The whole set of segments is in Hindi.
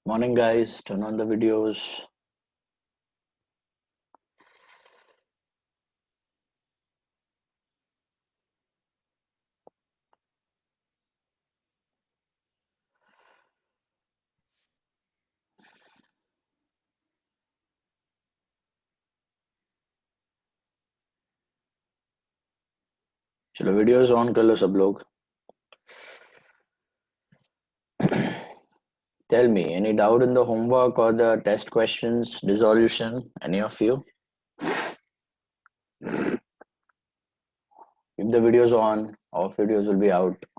Morning guys, turn on the videos. चलो वीडियोस ऑन कर लो सब लोग. Tell me, any doubt in the homework or the test questions, resolution? Any of you? If the videos on, off videos will be out.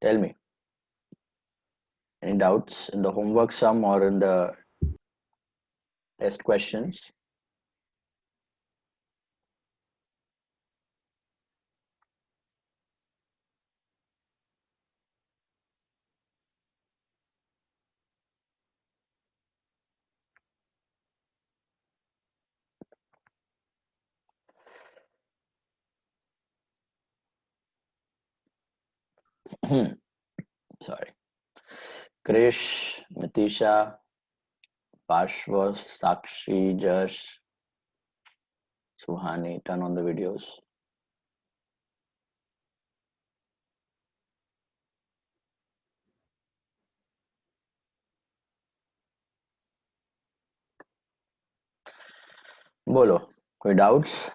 Tell me, any doubts in the homework sum or in the test questions? Sorry. Krish, Nitisha, Pashwa, Sakshi, Jash, Suhani, turn on the videos. बोलो, कोई doubts?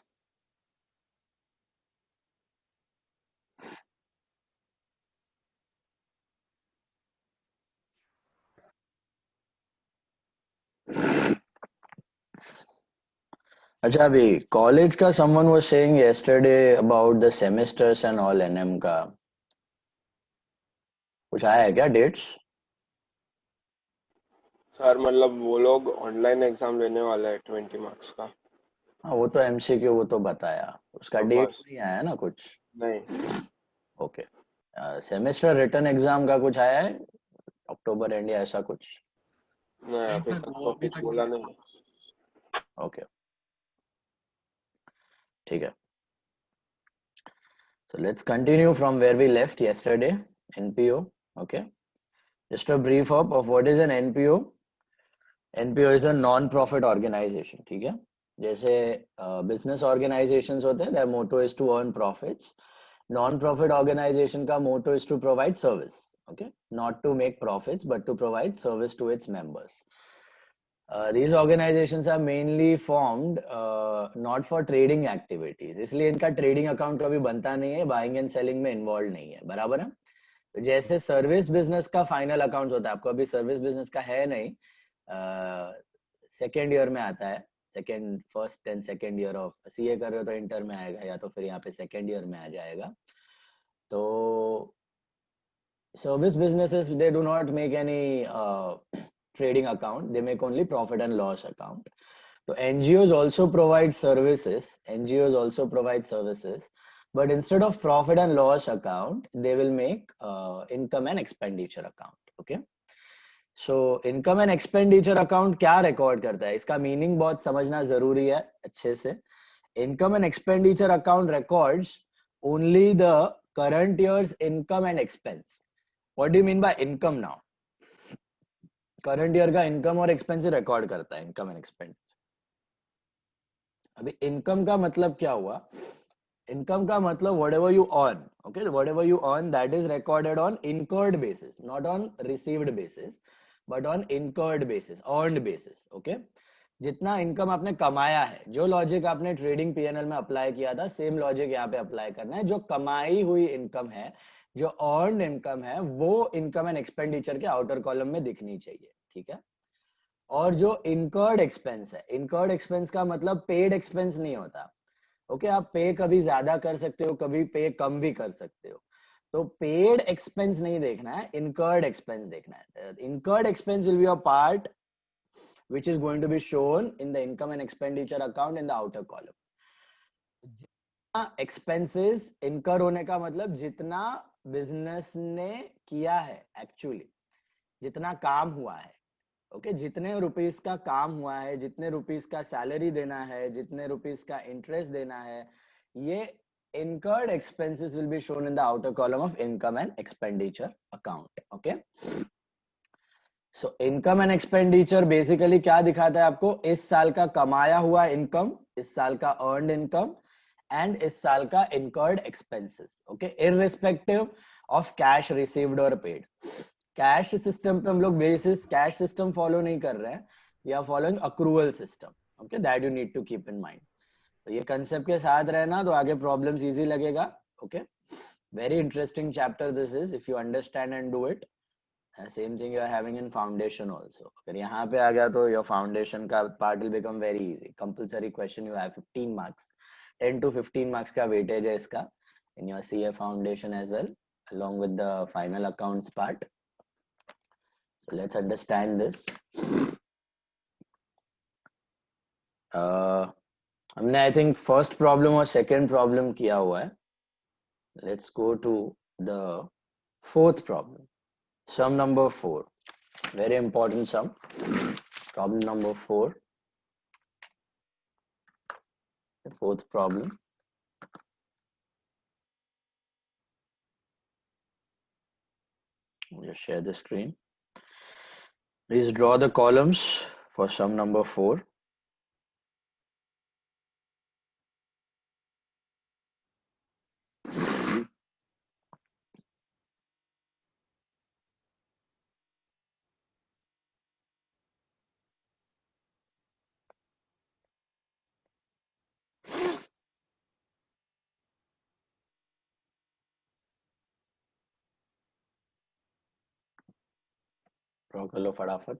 अच्छा अभी कॉलेज का someone was saying yesterday about the semesters and all NM का कुछ आया है क्या डेट्स? सर मतलब वो लोग ऑनलाइन एग्जाम लेने वाले हैं 20 मार्क्स का। हाँ वो तो एमसीक्यू वो तो बताया, उसका तो डेट बस नहीं आया ना कुछ. नहीं ओके. सेमेस्टर रिटर्न एग्जाम का कुछ आया है अक्टूबर एंड या ऐसा कुछ? नहीं नहीं अभी सर, तक वो तो अभी कुछ तक बोला नहीं। नहीं। ओके ठीक है. So let's continue from where we left yesterday. NPO. Okay. Just a brief up of what is an NPO. NPO is a non-profit organization. ठीक है. जैसे बिजनेस ऑर्गेनाइजेशंस होते हैं, their motto is to earn profits. Non-profit organization का motto is to provide service. Okay, not to make profits but to provide service to its members. These organizations are mainly formed not for trading activities. इसलिए इनका ट्रेडिंग अकाउंट कभी बनता नहीं है, बाइंग एंड सेलिंग में इन्वॉल्व नहीं है. बराबर है. तो जैसे सर्विस बिजनेस का फाइनल अकाउंट होता है, आपको अभी सर्विस बिजनेस का है नहीं, सेकेंड ईयर में आता है. Second first and second year of CA कर रहे हो तो इंटर में आएगा, या तो फिर यहाँ पे सेकेंड ईयर में आ जाएगा. तो service businesses, they do not make any trading account, they make only profit and loss account. So NGOs also provide services, but instead of profit and loss account they will make income and expenditure account. Okay, so income and expenditure account क्या record करता है, इसका meaning बहुत समझना जरूरी है अच्छे से. Income and expenditure account records only the current year's income and expense. What do you mean by income now? Current year का इनकम और एक्सपेंस रिकॉर्ड करता है, इनकम एंड एक्सपेंस. अभी इनकम का मतलब क्या हुआ? इनकम का मतलब whatever you earn, okay, whatever you earn that is recorded on incurred basis, not on received basis but on incurred basis, earned basis. okay, जितना इनकम आपने कमाया है, जो लॉजिक आपने ट्रेडिंग पीएनएल में अप्लाई किया था, सेम लॉजिक यहाँ पे अप्लाई करना है. जो कमाई हुई इनकम है, जो अर्नड इनकम है, वो इनकम एंड एक्सपेंडिचर के आउटर कॉलम में दिखनी चाहिए. ठीक है. और जो इनकर्ड एक्सपेंस है, इनकर्ड एक्सपेंस का मतलब पेड एक्सपेंस नहीं होता. ओके, आप पे कभी ज्यादा कर सकते हो, कभी पे कम भी कर सकते हो. तो पेड एक्सपेंस नहीं देखना है, इनकर्ड एक्सपेंस देखना है. Incurred expense will be a part which is going to be shown in the income and expenditure account in the outer column. जितना एक्सपेंसेस इनकर होने का मतलब जितना बिजनेस ने किया है, एक्चुअली जितना काम हुआ है. ओके, जितने रुपीस का काम हुआ है, जितने रुपीस का सैलरी देना है, जितने रुपीस का इंटरेस्ट देना है, ये incurred expenses will be shown in the outer column of income and expenditure account. Okay, so income and expenditure basically क्या दिखाता है आपको, इस साल का कमाया हुआ इनकम, इस साल का earned income and इस साल का incurred expenses. Okay, irrespective of cash received or paid. Cash system पे हम लोग बेसिस कैश सिस्टम फॉलो नहीं कर रहे हैं, we are following accrual system. Okay, that you need to keep in mind. तो ये कंसेप्ट के साथ रहना तो आगे प्रॉब्लम्स इजी लगेगा. Okay, very interesting chapter this is if you understand and do it. Same thing you are having in foundation also. अगर यहाँ पे आ गया तो योर फाउंडेशन का part will become very easy. Compulsory question you have 15 marks, 10 to 15 marks का वेटेज है इसका in your CA foundation as well along with the final accounts part. So let's understand this. हमने I think first problem और second problem किया हुआ है. Let's go to the fourth problem. Sum number 4. Very important sum. Problem number 4. The fourth problem. I'll just share the screen. Please draw the columns for sum number 4. Draw कर लो फटाफट.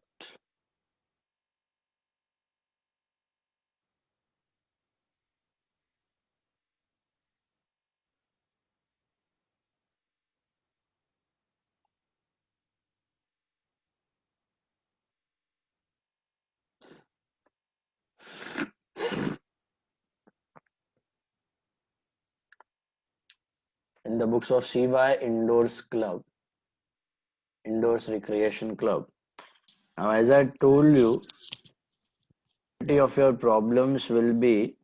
In the books of CY Indoors Club, Indoors Recreation Club. Now, as I told you, majority of your problems will be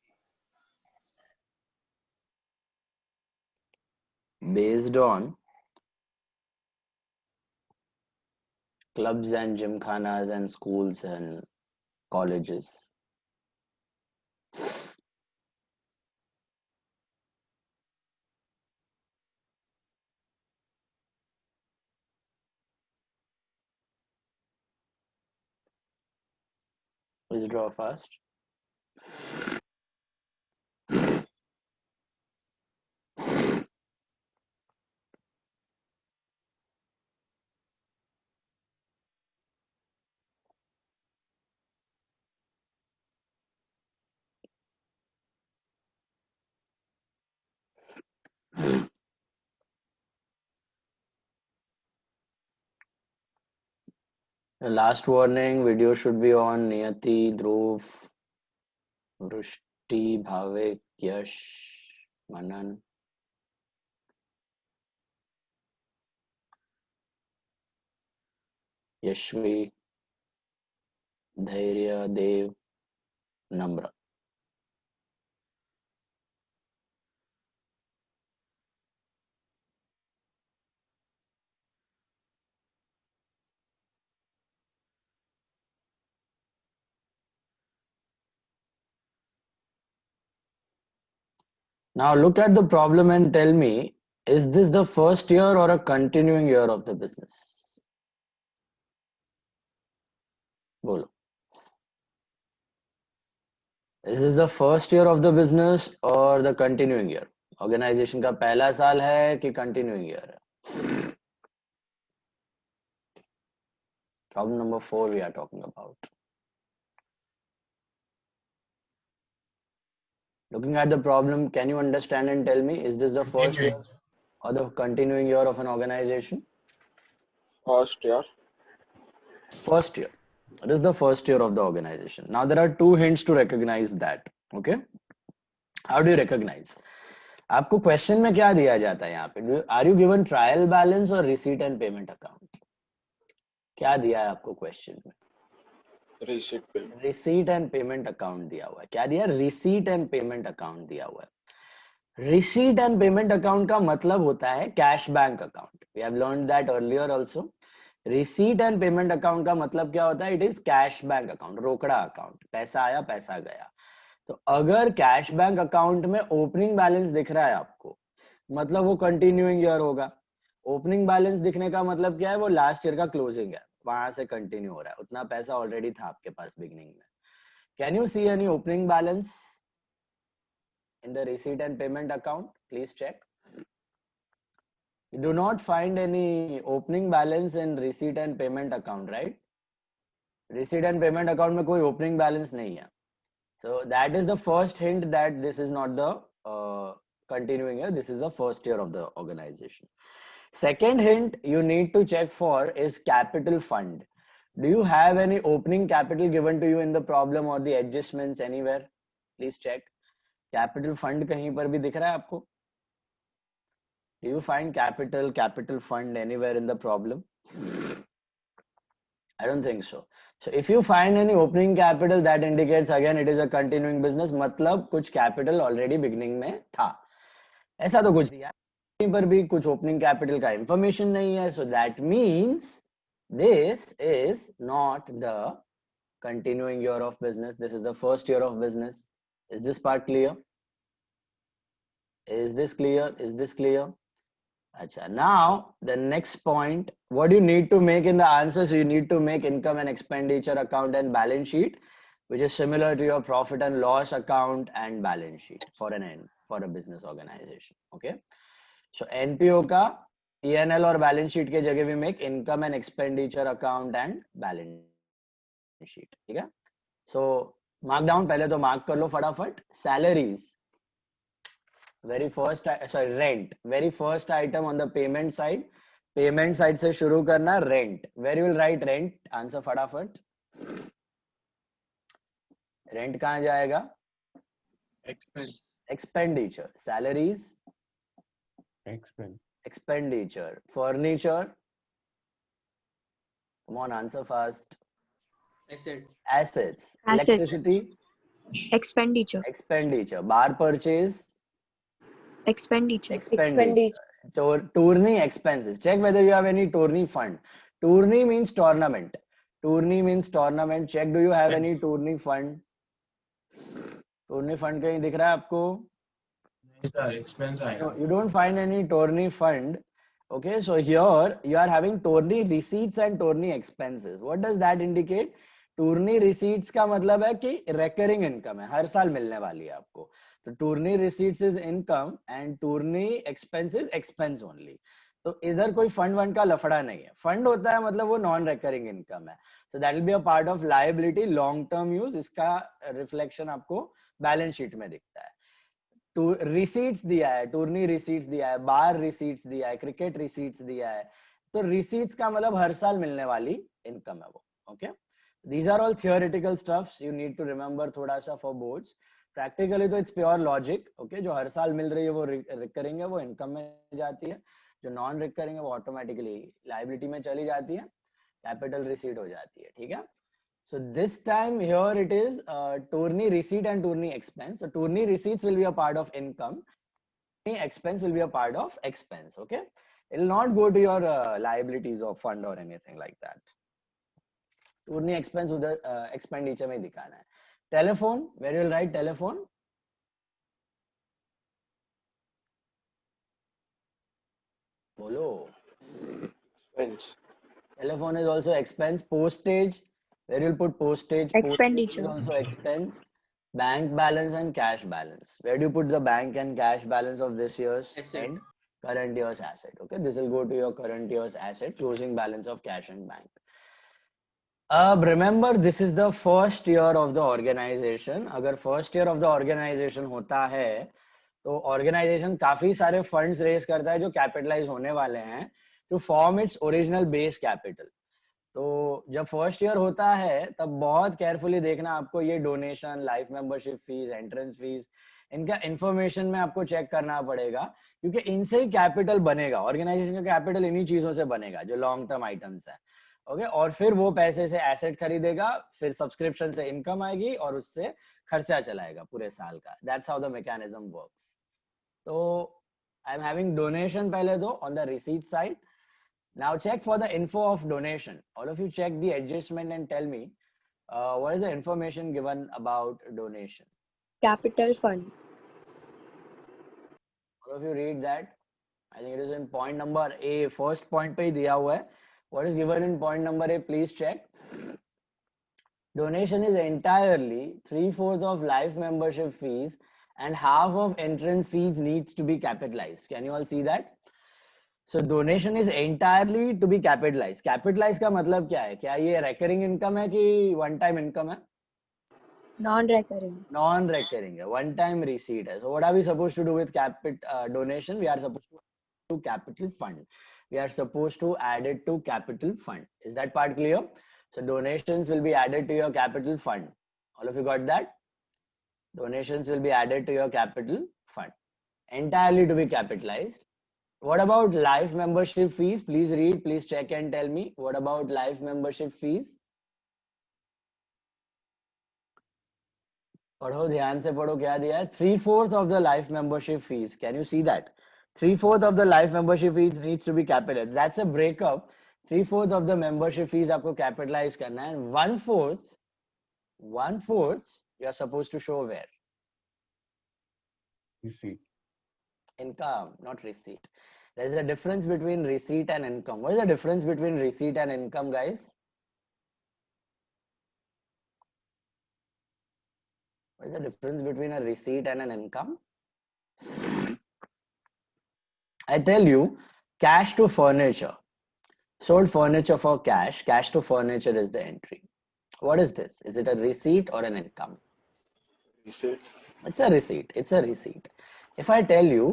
based on clubs and gymkhanas and schools and colleges. Please draw fast. The last warning video should be on Niyati, Dhruv, Vrushti, Bhavik, Yash, Manan. Yashvi, Dhairya, Dev, Namra. Now look at the problem and tell me, is this the first year or a continuing year of the business? Bolo. Is this the first year of the business or the continuing year? Organization का पहला साल है कि continuing year है? Problem number 4 we are talking about. Looking at the problem, can you understand and tell me, is this the first year or the continuing year of an organization? First year. First year. It is the first year of the organization. Now there are two hints to recognize that. Okay. How do you recognize? आपको क्वेश्चन में क्या दिया जाता है यहाँ पे? Are you given trial balance or receipt and payment account? क्या दिया है आपको क्वेश्चन में? Receipt payment. Receipt and payment account दिया हुआ है. क्या दिया? रिसीट एंड पेमेंट अकाउंट दिया हुआ है. रिसीट एंड पेमेंट अकाउंट का मतलब होता है cash bank account. We have learned that earlier also. Receipt and payment account का मतलब क्या होता है? It is cash bank account, रोकड़ा अकाउंट, पैसा आया पैसा गया. तो अगर कैश बैंक अकाउंट में ओपनिंग बैलेंस दिख रहा है आपको, मतलब वो कंटिन्यूइंग ईयर होगा. ओपनिंग बैलेंस दिखने का मतलब क्या है? वो लास्ट ईयर का क्लोजिंग है, वहां से कंटिन्यू हो रहा है, उतना पैसा ऑलरेडी था आपके पास बिगिनिंग में. Can you see any opening balance in the receipt and payment account? Please check. You do not find any opening balance in receipt and payment account, right? Receipt and payment account में कोई opening balance नहीं है. So that is the first hint that this is not the continuing year. This is the first year of the organization. Second hint you need to check for is capital fund. Do you have any opening capital given to you in the problem or the adjustments anywhere? Please check. Capital fund कहीं पर भी दिख रहा है आपको? Do you find capital fund anywhere in the problem? I don't think so. So if you find any opening capital, that indicates again it is a continuing business. मतलब कुछ capital already beginning में था. ऐसा तो कुछ दिया कहीं पर भी कुछ opening capital का information नहीं है. So that means this is not the continuing year of business. This is the first year of business. Is this part clear? Is this clear? Is this clear? Acha. Now the next point, what do you need to make in the answer? So you need to make income and expenditure account and balance sheet, which is similar to your profit and loss account and balance sheet for a business organization. Okay. So NPO का P&L और balance sheet के जगह भी make income and expenditure account and balance sheet. ठीक है? So mark down, पहले तो mark कर लो फटाफट. Salaries. Very first item on the payment side से शुरू करना. Rent, where you will write rent? Answer फटाफट. Rent कहाँ जाएगा? Expenditure. Salaries, expenditure. Furniture, come on, answer fast. Assets. Electricity, expenditure. Bar purchase, Expenditure. Tourney expenses. Check whether you have any tourney fund. Tourney means tournament. Check, do you have any tourney fund? Tourney fund कहीं दिख रहा है आपको? No, you don't find any tourney fund. Okay, so here you are having tourney receipts and tourney expenses. What does that indicate? टूर्नी receipts का मतलब है कि recurring income है, हर साल मिलने वाली है आपको. तो टूर्नी receipts is income and टूर्नी expenses expense only. तो इधर कोई फंड वन का लफड़ा नहीं है. फंड होता है मतलब वो नॉन रिकरिंग इनकम है. So that will be a part of liability, long term use. इसका रिफ्लेक्शन आपको बैलेंस शीट में दिखता है. रिसीट्स दिया है, टूर्नी रिसीट्स दिया है, बार रिसीट्स दिया है, क्रिकेट रिसीट्स दिया है. तो रिसीट्स का मतलब हर साल मिलने वाली इनकम है वो. Okay, these are all theoretical stuffs you need to remember थोड़ा सा for boards. Practically तो it's pure logic. Okay, जो हर साल मिल रही है वो रिकरिंग है, वो इनकम में जाती है. जो नॉन रिकरिंग है वो ऑटोमेटिकली लायबिलिटी में चली जाती है, कैपिटल रिसीट हो जाती है. ठीक है. So this time here it is tourney receipt and tourney expense. So tourney receipts will be a part of income, tourney expense will be a part of expense. Okay, it will not go to your liabilities or fund or anything like that. Tourney expense उधर एक्सपेंडिचर में दिखाना है. Telephone, where you will write telephone? बोलो. Telephone is also expense. Postage, where you will put postage? Expenditure. also expense. Bank balance and cash balance, where do you put the bank and cash balance of this year's and current year's asset? Okay, this will go to your current year's asset, closing balance of cash and bank. Remember, this is the first year of the organization. अगर first year of the organization होता है तो organization काफी सारे funds raise करता है जो capitalize होने वाले हैं to form its original base capital. तो जब फर्स्ट ईयर होता है तब बहुत केयरफुली देखना आपको ये donation, life membership fees, entrance fees, इनका इंफॉर्मेशन में आपको चेक करना पड़ेगा, क्योंकि इनसे ही कैपिटल बनेगा. ऑर्गेनाइजेशन का कैपिटल इन्हीं चीजों से बनेगा जो लॉन्ग टर्म आइटम्स है. ओके, और फिर वो पैसे से एसेट खरीदेगा, फिर सब्सक्रिप्शन से इनकम आएगी और उससे खर्चा चलाएगा पूरे साल का. That's how the mechanism works. तो आई एम हैविंग डोनेशन पहले तो on the receipt side. Now check for the info of donation. All of you check the adjustment and tell me what is the information given about donation. Capital fund. All of you read that. I think it is in point number A. First point पे ही दिया हुआ है. What is given in point number A? Please check. Donation is entirely 3/4 of life membership fees and half of entrance fees needs to be capitalized. Can you all see that? So donation is entirely to be capitalized. Capitalized का मतलब क्या है? क्या ये recurring income है कि one time income है? Non-recurring. Non-recurring है, one time receipt है. So what are we supposed to do with donation? We are supposed to to capital fund. We are supposed to add it to capital fund. Is that part clear? So donations will be added to your capital fund. All of you got that? Donations will be added to your capital fund. Entirely to be capitalized. What about life membership fees? Please read, please check and tell me. What about life membership fees? पढ़ो ध्यान से पढ़ो क्या दिया है 3/4 of the life membership fees. Can you see that? 3/4 of the life membership fees needs to be capitalized. That's a breakup. 3/4 of the membership fees आपको capitalize करना है and 1/4 you are supposed to show where? Receipt. Income, not receipt. There is a difference between receipt and income. What is the difference between receipt and income, guys? What is the difference between a receipt and an income? I tell you, cash to furniture. Sold furniture for cash. Cash to furniture is the entry. What is this? Is it a receipt or an income? Receipt. It's a receipt. It's a receipt. If I tell you,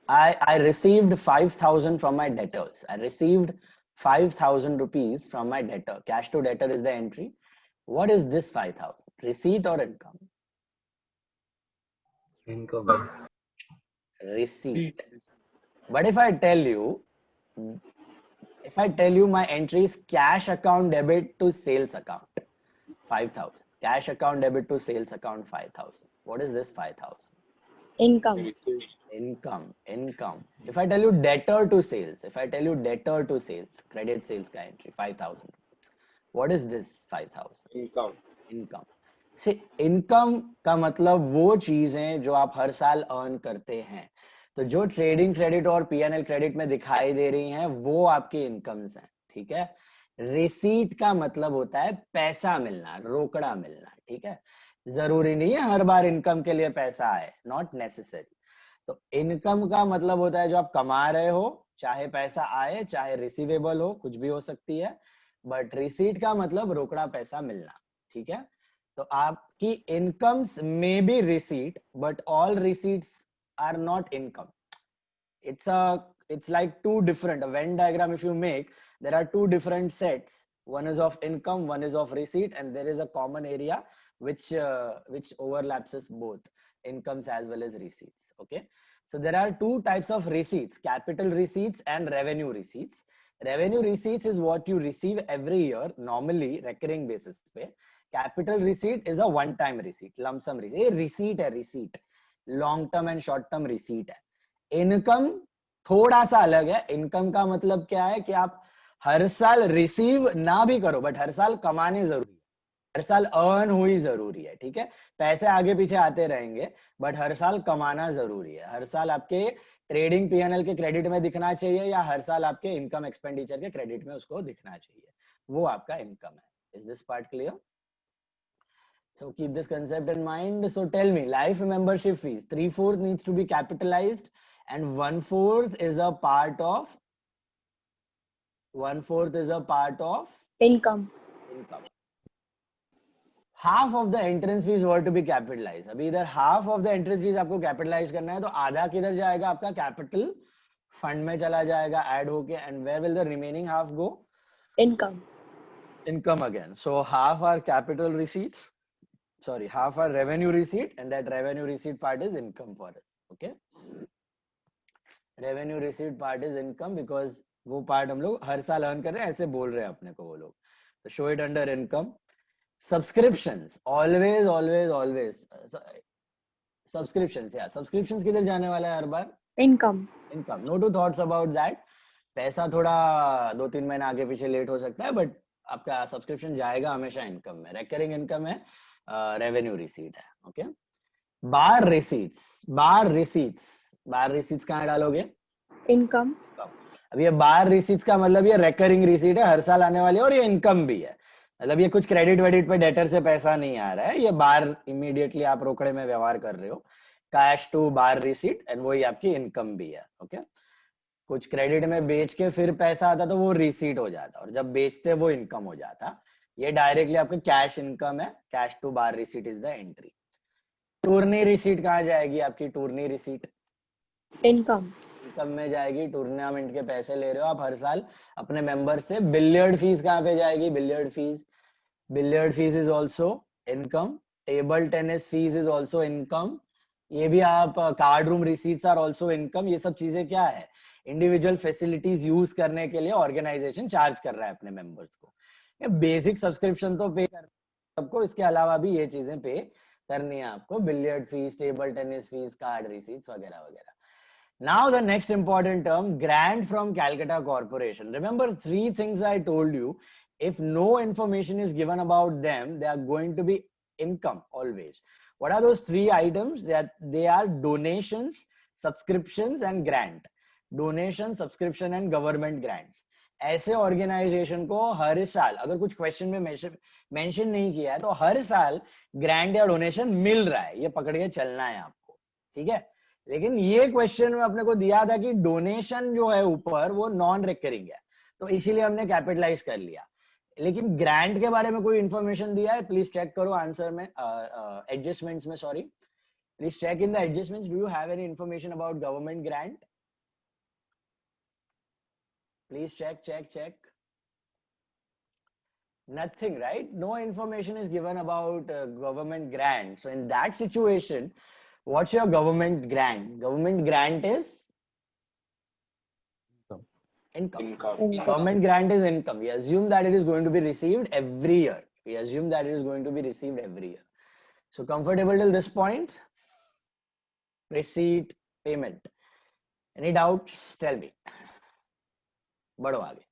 I received 5,000 from my debtors. I received 5,000 rupees from my debtor. Cash to debtor is the entry. What is this 5,000? Receipt or income? Income. Receipt. But if I tell you my entry is cash account debit to sales account, 5,000. Cash account debit to sales account, 5,000. What is this 5,000? Income. Receipt. Income. If I tell you debtor to sales, credit sales का entry, 5,000. What is this 5,000? Income. Income. See, income का मतलब वो चीजें जो आप हर साल अर्न करते हैं. तो जो ट्रेडिंग क्रेडिट और पीएनएल क्रेडिट में दिखाई दे रही हैं वो आपके इनकम्स हैं. ठीक है. रिसीट का मतलब होता है पैसा मिलना, रोकड़ा मिलना. ठीक है. जरूरी नहीं है हर बार इनकम के लिए पैसा आए, नॉट नेसेसरी. तो इनकम का मतलब होता है जो आप कमा रहे हो, चाहे पैसा आए चाहे रिसीवेबल हो, कुछ भी हो सकती है. बट रिसीट का मतलब रोकड़ा पैसा मिलना. ठीक है. तो आपकी इनकम्स में be receipt, but all receipts are not income. It's like two different, a Venn diagram if you make, there are two different sets. One is of income, one is of receipt, and there is a common area which overlaps both incomes as well as receipts. Okay. So there are two types of receipts, capital receipts and revenue receipts. Revenue receipts is what you receive every year, normally recurring basis पे. Capital receipt is a one time receipt, lump sum receipt. ये receipt है, receipt. Long term and short term receipt है. इनकम थोड़ा सा अलग है. इनकम का मतलब क्या है कि आप हर साल रिसीव ना भी करो बट हर साल कमाने जरूरी है, हर साल अर्न हुई जरूरी है. ठीक है. पैसे आगे पीछे आते रहेंगे बट हर साल कमाना जरूरी है. हर साल आपके ट्रेडिंग पीएनएल के क्रेडिट में दिखना चाहिए या हर साल आपके इनकम एक्सपेंडिचर के क्रेडिट में उसको दिखना चाहिए. वो आपका इनकम है. Is this part clear? So keep this concept in mind. So tell me, life membership fees, 3/4 needs to be capitalized and 1/4 is a part of Income. income. Half of the entrance fees were to be capitalized. अभी इधर half of the entrance fees आपको capitalize करना है तो आधा किधर जाएगा? आपका capital fund में चला जाएगा add होके. And where will the remaining half go? Income. Income again. So half are capital receipts. Sorry, half are revenue receipt, and that revenue receipt part is income for us. Okay. Revenue receipt part is income because वो part हम लोग हर साल earn कर रहे हैं, ऐसे बोल रहे हैं अपने को वो लोग. So show it under income. Subscriptions, always. Subscription, या सब्सक्रिप्शन किधर जाने वाला है हर बार? Income. Income. No two thoughts about that. पैसा थोड़ा 2-3 महीने आगे पीछे लेट हो सकता है, बट आपका सब्सक्रिप्शन जाएगा हमेशा इनकम में. रिकरिंग इनकम है, रेवेन्यू रिसीट है. ओके. बार रिसीट्स, बार रिसीट्स कहाँ डालोगे? Income. अब ये बार रिसीट्स का मतलब ये रेकरिंग रिसीट है, हर साल आने वाली है, और ये इनकम भी है. मतलब ये कुछ क्रेडिट वेडिट पे डेटर से पैसा नहीं आ रहा है, ये बार इमीडिएटली आप रोकड़े में व्यवहार कर रहे हो. Cash to bar receipt, and वही आपकी इनकम भी है. ओके. कुछ क्रेडिट में बेच के फिर पैसा आता तो वो रिसीट हो जाता, और जब बेचते वो इनकम हो जाता. ये डायरेक्टली आपका कैश इनकम है. Cash to bar receipt is the entry. Tourney receipt कहाँ जाएगी आपकी? टूर्नी रिसीट Income. इनकम में जाएगी. टूर्नामेंट के पैसे ले रहे हो आप हर साल अपने मेंबर से. बिलियर्ड फीस कहाँ पे जाएगी? Billiard fees is also income. Table tennis fees is also income. ये भी आप card room receipts are also income. ये सब चीजें क्या है? इंडिविजुअल फैसिलिटीज यूज करने के लिए ऑर्गेनाइजेशन चार्ज कर रहा है अपने मेंबर्स को. बेसिक सब्सक्रिप्शन तो पे कर सबको, इसके अलावा भी ये चीजें पे करनी है आपको. Billiard fees, table tennis fees, card receipts वगैरह वगैरह. Now the next important term, grant from Calcutta Corporation. Remember 3 things I told you. If no information is given about them, they are going to be income always. What are those 3 items? They are donations, subscriptions and grant. Donation, subscription and government grants. ऐसे ऑर्गेनाइजेशन को हर साल, अगर कुछ क्वेश्चन में मेंशन नहीं किया है, तो हर साल ग्रांट या डोनेशन मिल रहा है. ये पकड़ के चलना है आपको. ठीक है. लेकिन ये क्वेश्चन में अपने को दिया था कि डोनेशन जो है ऊपर वो नॉन रिकरिंग है, तो इसीलिए हमने कैपिटलाइज कर लिया. लेकिन ग्रांट के बारे में कोई इंफॉर्मेशन दिया है? प्लीज चेक करो आंसर में, एडजस्टमेंट्स में. Sorry, please check in the adjustments. Do you have any information about government grant? Please check. Nothing, right? No information is given about government grant. So in that situation, what's your government grant? Government grant is income. Government grant is income. We assume that it is going to be received every year. So comfortable till this point? Receipt, payment. Any doubts? Tell me. बढ़ो आगे.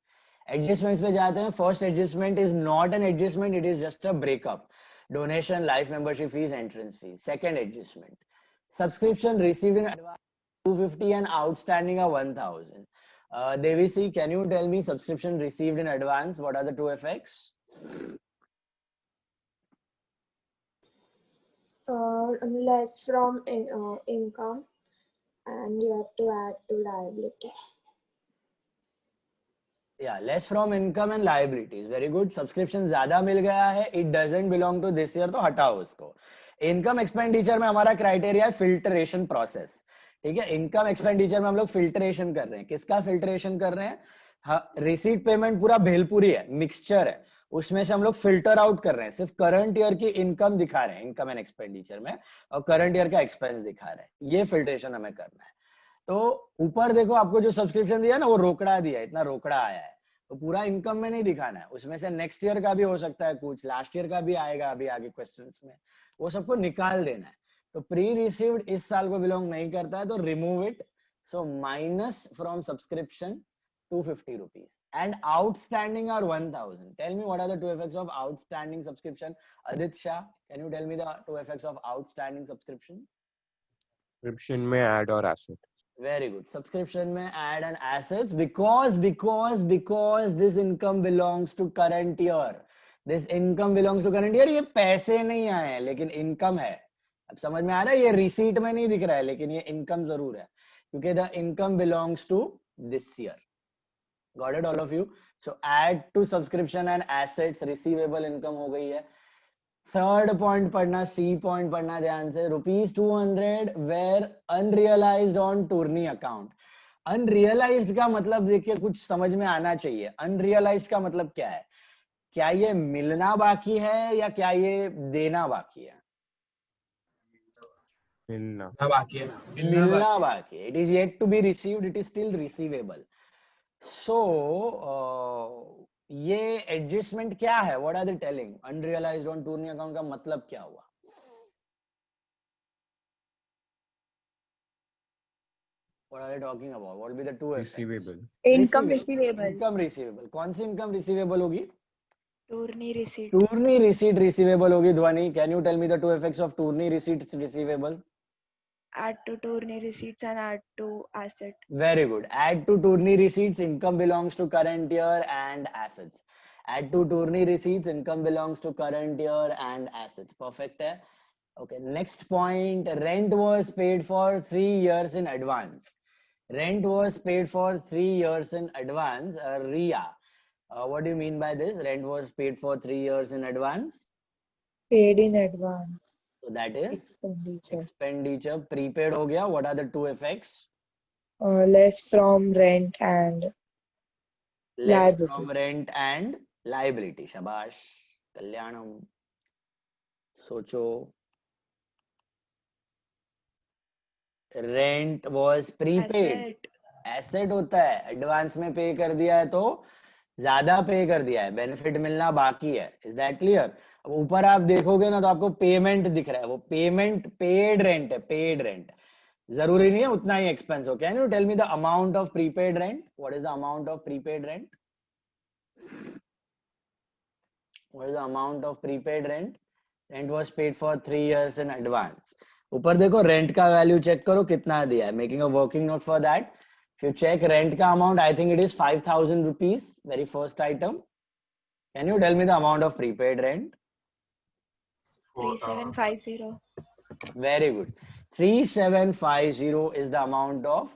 Adjustments पे जाते हैं. First adjustment is not an adjustment, it is just a breakup. Donation, life membership fees, entrance fees. Second adjustment, subscription received in advance 250 and outstanding are 1000. Devi C, can you tell me subscription received in advance, what are the 2 effects? Less from income, and you have to add to liability. Yeah, less from income and liabilities. Very good. Subscription ज्यादा मिल गया है. It doesn't belong to this year, तो हटाओ उसको. इनकम एक्सपेंडिचर में हमारा क्राइटेरिया है फिल्ट्रेशन प्रोसेस. ठीक है. इनकम एक्सपेंडिचर में हम लोग फिल्ट्रेशन कर रहे हैं. किसका फिल्ट्रेशन कर रहे हैं? रिसीट पेमेंट पूरा भेलपुरी है, मिक्सचर है. उसमें से हम लोग फिल्टर आउट कर रहे हैं. सिर्फ करंट ईयर की इनकम दिखा रहे हैं इनकम एंड एक्सपेंडिचर में, और करंट ईयर का एक्सपेंस दिखा रहे हैं. ये फिल्ट्रेशन हमें करना है. तो ऊपर देखो, आपको जो सब्सक्रिप्शन दिया ना, वो रोकड़ा दिया, इतना रोकड़ा आया है, तो पूरा इनकम में नहीं दिखाना है. उसमें से नेक्स्ट ईयर का भी हो सकता है, कुछ लास्ट ईयर का भी आएगा अभी आगे क्वेश्चंस में, वो सबको निकाल देना है. तो प्री रिसीव्ड इस साल को बिलोंग नहीं करता है, तो remove it. So minus from subscription 250 rupees and outstanding are 1000. Tell me what are the 2 effects of outstanding subscription? Adit Shah, can you tell me the 2 effects of outstanding subscription? Subscription में add और asset. Very good. Subscription में add and assets because this income belongs to current year. This income belongs to current year. ये पैसे नहीं आए हैं लेकिन इनकम है. अब समझ में आ रहा है? ये रिसीट में नहीं दिख रहा है लेकिन ये इनकम जरूर है, क्योंकि the income belongs to this year. Got it, all of you? So add to subscription and assets, receivable income हो गई है. थर्ड पॉइंट पढ़ना, सी पॉइंट पढ़ना ध्यान से. ₹200 were unrealized on टूर्नी account. Unrealised का मतलब देखिए कुछ समझ में आना चाहिए. अनरियलाइज्ड का मतलब क्या है? क्या ये मिलना बाकी है या क्या ये देना बाकी है? मिलना बाकी है. मिलना बाकी है. It is yet to be received, it is still receivable. So ये एडजस्टमेंट क्या है? What are they telling? Unrealised on tourney account का मतलब क्या हुआ? What are they talking about? What will be the two effects? Receivable. Income receivable. Income receivable. कौन सी income receivable होगी? Tourney receipt. Tourney receipt receivable होगी. ध्वनि, can you tell me the two effects of tourney receipts receivable? Add to tourney receipts and add to asset. Very good. Add to tourney receipts, income belongs to current year and assets. Add to tourney receipts, income belongs to current year and assets. Perfect hai? Okay, next point. Rent was paid for 3 years in advance. Rent was paid for 3 years in advance. Ria, what do you mean by this? Rent was paid for 3 years in advance. Paid in advance. So that is Expenditure. expenditure. Prepaid ho gaya. What are the two effects? Less from rent and Less liability. from rent and liability. Shabash. Kalyanam. Socho. Rent was prepaid. Asset. Asset होता है, एडवांस में पे कर दिया है तो ज्यादा पे कर दिया है, बेनिफिट मिलना बाकी है. Is that clear? अब ऊपर आप देखोगे ना तो आपको पेमेंट दिख रहा है, वो पेमेंट पेड रेंट है. पेड रेंट जरूरी नहीं है उतना ही एक्सपेंस हो. Can you tell me the amount of prepaid rent? What is the amount of prepaid rent? What is the amount of prepaid rent? Rent was paid for 3 years in advance. ऊपर देखो रेंट का वैल्यू चेक करो कितना दिया है. Making a working note for that. If you check rent ka amount, I think it is 5,000 rupees, very first item. Can you tell me the amount of prepaid rent? 3750. Very good. 3750 is the amount of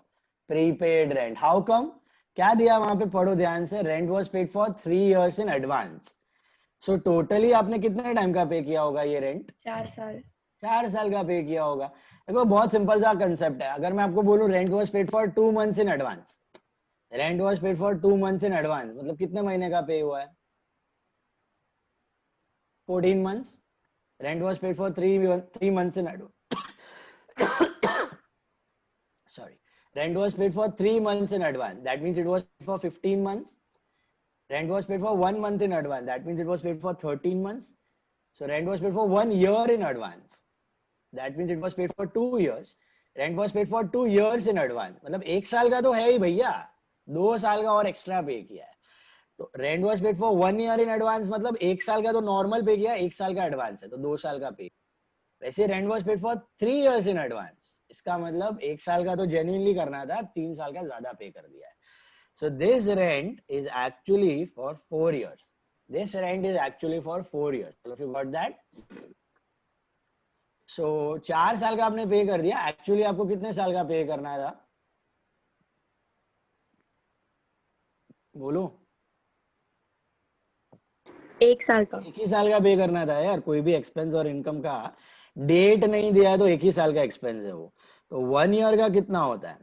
prepaid rent. How come? क्या दिया वहां पे पढ़ो ध्यान से. Rent was paid for 3 years in advance. So totally आपने कितने टाइम का पे किया होगा ये रेंट? 4 साल. 4 साल का पे किया होगा. देखो बहुत सिंपल सा कंसेप्ट है. अगर मैं आपको बोलूं rent was paid for 2 months in advance, rent was paid for 2 months in advance, मतलब कितने महीने का पे हुआ है? 14 months. Rent was paid for 3 months in advance. Sorry, rent was paid for 3 months in advance. That means it was for 15 months. Rent was paid for 1 month in advance. That means it was paid for 13 months. So rent was paid for 1 year in advance. That means it was paid for 2 years. Rent was paid for 2 years in advance. मतलब 1 साल का तो है ही भैया, 2 साल का और एक्स्ट्रा पे किया है. तो rent was paid for 1 year in advance, मतलब 1 साल का तो नॉर्मल पे किया, 1 साल का एडवांस है तो 2 साल का पे. वैसे rent was paid for 3 years in advance. इसका मतलब 1 साल का तो जेन्युइनली करना था, 3 साल का ज्यादा पे कर दिया है. So this rent is actually for 4 years. This rent is actually for 4 years. So if you got that? So 4 साल का आपने पे कर दिया. एक्चुअली आपको कितने साल का पे करना था? बोलो. 1 साल का. 1 ही साल का पे करना था यार. कोई भी एक्सपेंस और इनकम का डेट नहीं दिया है तो 1 ही साल का एक्सपेंस है वो. तो 1 year का कितना होता है?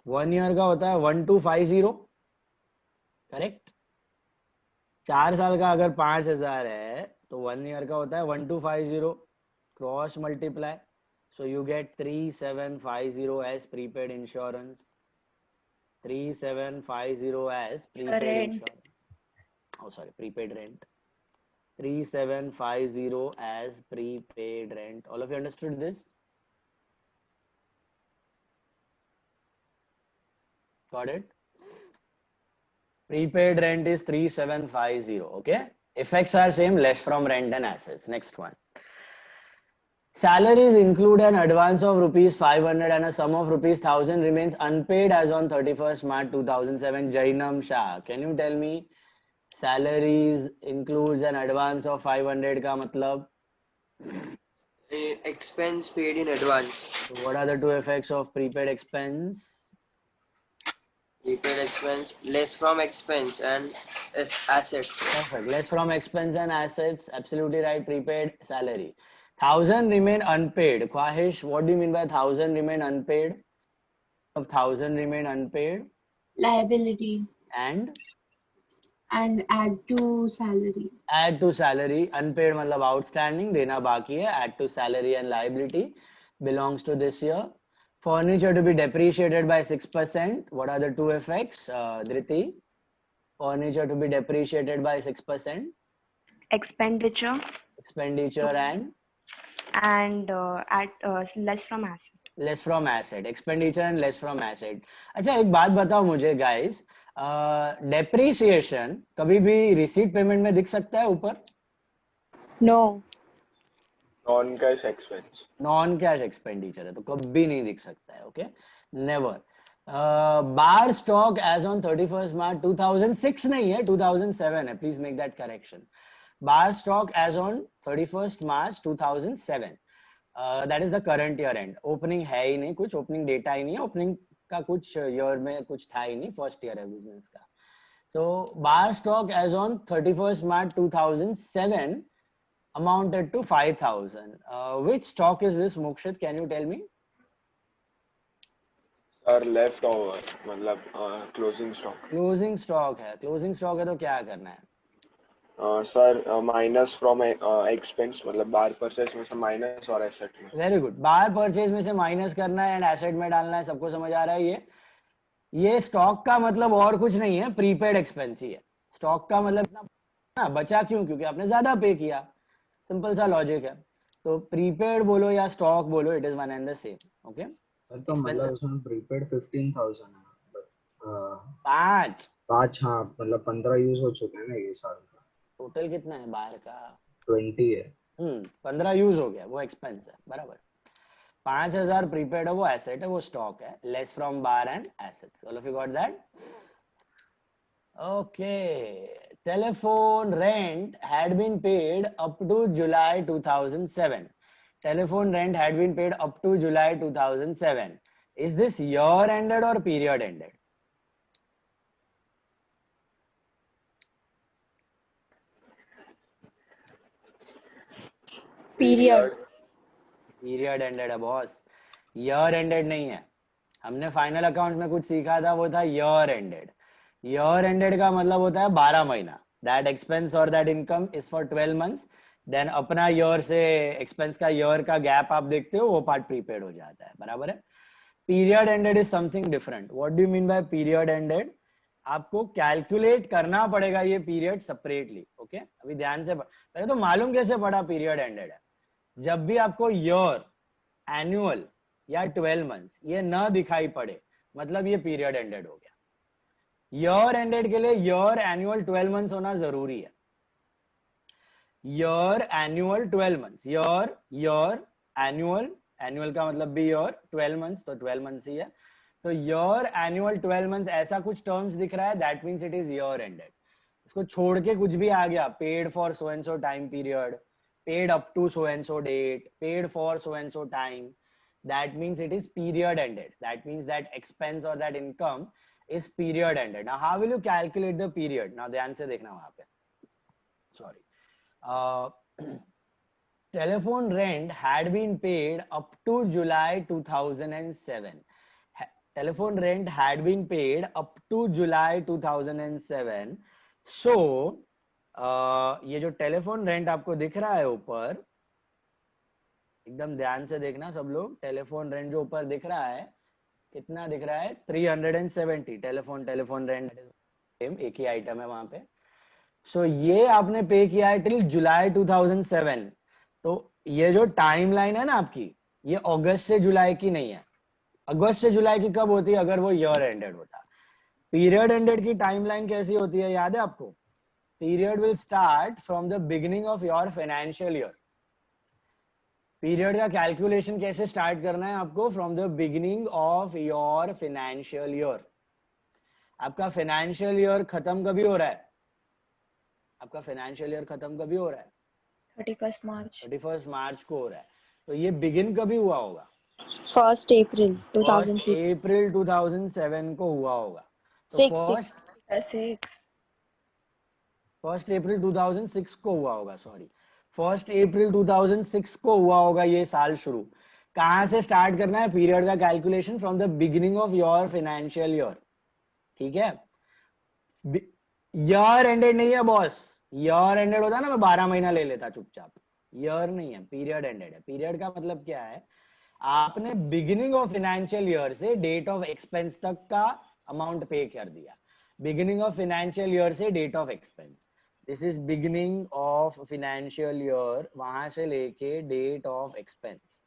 1 year का होता है 1250. करेक्ट. 4 साल का अगर 5,000 है तो 1 year का होता है 1250. Cross multiply. So you get 3750 as prepaid insurance. 3750 as prepaid Rent. insurance. Oh, sorry, prepaid rent. 3750 as prepaid rent. All of you understood this? Got it? Prepaid rent is 3750. Okay. Effects are same, less from rent and assets. Next one. Salaries include an advance of rupees 500 and a sum of rupees 1000 remains unpaid as on 31st March 2007. Jainam Shah, can you tell me salaries includes an advance of 500 का मतलब? Expense paid in advance. So what are the two effects of prepaid expense? Prepaid expense, less from expense and assets. Perfect. Less from expense and assets. Absolutely right. Prepaid salary. 1000 remain unpaid. Khwahish, what do you mean by 1000 remain unpaid? Of 1000 remain unpaid Liability and and add to salary. add to salary. Unpaid मतलब outstanding, देना बाकी है. Add to salary and liability belongs to this year. Furniture to be depreciated by 6%. What are the two effects? Dhriti, furniture to be depreciated by 6%. Expenditure Expenditure and and less from asset. Less from asset, expenditure and less from asset. अच्छा एक बात बताओ मुझे गाइस, डेप्रिसिएशन कभी भी रिसीट पेमेंट में दिख सकता है ऊपर? No. Non cash expense. Non cash expenditure है तो कभी नहीं दिख सकता है. Okay, never. Bar stock as on 31st March 2006 नहीं है, 2007 है. Please make that correction. Bar stock as on 31st March 2007. That is the current year end. Opening है ही नहीं, कुछ ओपनिंग डेटा ही नहीं है, ओपनिंग का कुछ ईयर में कुछ था ही नहीं, फर्स्ट ईयर है बिजनेस का. So bar stock as on 31st March 2007 amounted to 5,000. Which stock is this, Mokshit? Can you tell me? Sir left over मतलब क्लोजिंग स्टॉक. Closing stock है. Closing stock है तो क्या करना है? सर माइनस फ्रॉम एक्सपेंस मतलब बार परचेस में से माइनस और एसेट में. Very good. बाहर परचेज में से माइनस करना है एंड एसेट में डालना है. सबको समझ आ रहा है ये स्टॉक का मतलब और कुछ नहीं है, प्रीपेड एक्सपेंस ही है. स्टॉक का मतलब इतना ना बचा क्यों? क्योंकि आपने ज्यादा पे किया. सिंपल सा लॉजिक है. तो प्रीपेड बोलो या स्टॉक बोलो, it is one and the same. Okay, तो मतलब उसमें प्रीपेड 15,000 है, पांच. हाँ मतलब 15 यूज हो चुके हैं ना ये साल का. टोटल कितना है बाहर का? 20 है. 15 यूज हो गया, वो एक्सपेंस है. बराबर. 5,000 प्रीपेड है, वो एसेट है, वो स्टॉक है. Less from bar and assets. All of you got that? Okay. Telephone rent had been paid up to July 2007. Telephone rent had been paid up to July 2007. Is this year ended or period ended? Period. Period ended है बॉस. Year ended नहीं है. हमने फाइनल अकाउंट में कुछ सीखा था, वो था year ended. ईयर एंडेड का मतलब होता है 12 महीना. दैट एक्सपेंस और that income is for 12 months. Then अपना ईयर से एक्सपेंस का ईयर का गैप आप देखते हो, वो पार्ट प्रीपेड हो जाता है. बराबर है. Period ended is something different. What do you mean by period ended? आपको कैलकुलेट करना पड़ेगा ये पीरियड सेपरेटली. ओके, अभी ध्यान से पहले तो मालूम कैसे पड़ा पीरियड एंडेड है. जब भी आपको ईयर, एनुअल या 12 मंथ्स ये न दिखाई पड़े, मतलब ये पीरियड एंडेड हो गया. ईयर एंडेड के लिए ईयर, एनुअल, 12 मंथ्स होना जरूरी है. Year, annual, 12 months. Year, annual, annual का मतलब भी ईयर, 12 मंथ्स तो 12 मंथ्स ही है. तो ईयर, एनुअल, 12 मंथ्स ऐसा कुछ टर्म्स दिख रहा है, that means it is year ended. इसको छोड़ के कुछ भी आ गया, paid for so and so time period, paid up to so and so date, paid for so and so time, that means it is period ended. That means that expense or that income is period ended. Now how will you calculate the period? Now ध्यान से देखना वहां पे. Sorry. Telephone rent had been paid up to July 2007. Telephone rent had been paid up to July 2007. So ये जो टेलीफोन रेंट आपको दिख रहा है ऊपर, एकदम ध्यान से देखना सब लोग. टेलीफोन रेंट जो ऊपर दिख रहा है, कितना दिख रहा है? 370. टेलीफोन रेंट सेम, एक ही आइटम है वहां पे. सो ये आपने पे किया है टिल जुलाई 2007. तो ये जो टाइम लाइन है ना आपकी, ये अगस्त से जुलाई की नहीं है. अगस्त से जुलाई की कब होती है? अगर वो ईयर एंडेड होता. पीरियड एंडेड की टाइम लाइन कैसी होती है, याद है आपको? Period will start from the beginning of your financial year. Period का कैलकुलेशन कैसे स्टार्ट करना है आपको? From the beginning of your financial year. आपका फाइनेंशियल ईयर खत्म कभी हो रहा है? आपका फाइनेंशियल ईयर खत्म कभी हो रहा है? 31st March. 31st मार्च को हो रहा है. तो ये बिगिन कभी हुआ होगा? 1st April 2006. अप्रैल 2007 को हुआ होगा. तो 1st अप्रैल 2006 को हुआ होगा. सॉरी, 1st अप्रैल 2006 को हुआ होगा ये साल शुरू. कहां से स्टार्ट करना है पीरियड का calculation? From the beginning of your financial year. ठीक है. ईयर एंडेड नहीं है बॉस. ईयर एंडेड होता ना, मैं 12 महीना ले लेता चुपचाप. ईयर नहीं है, पीरियड एंडेड है. पीरियड का मतलब क्या है? आपने बिगिनिंग ऑफ फाइनेंशियल ईयर से डेट ऑफ एक्सपेंस तक का अमाउंट पे कर दिया. बिगिनिंग ऑफ फाइनेंशियल ईयर से date of expense, this is beginning of financial year, वहां से लेके डेट ऑफ एक्सपेंस.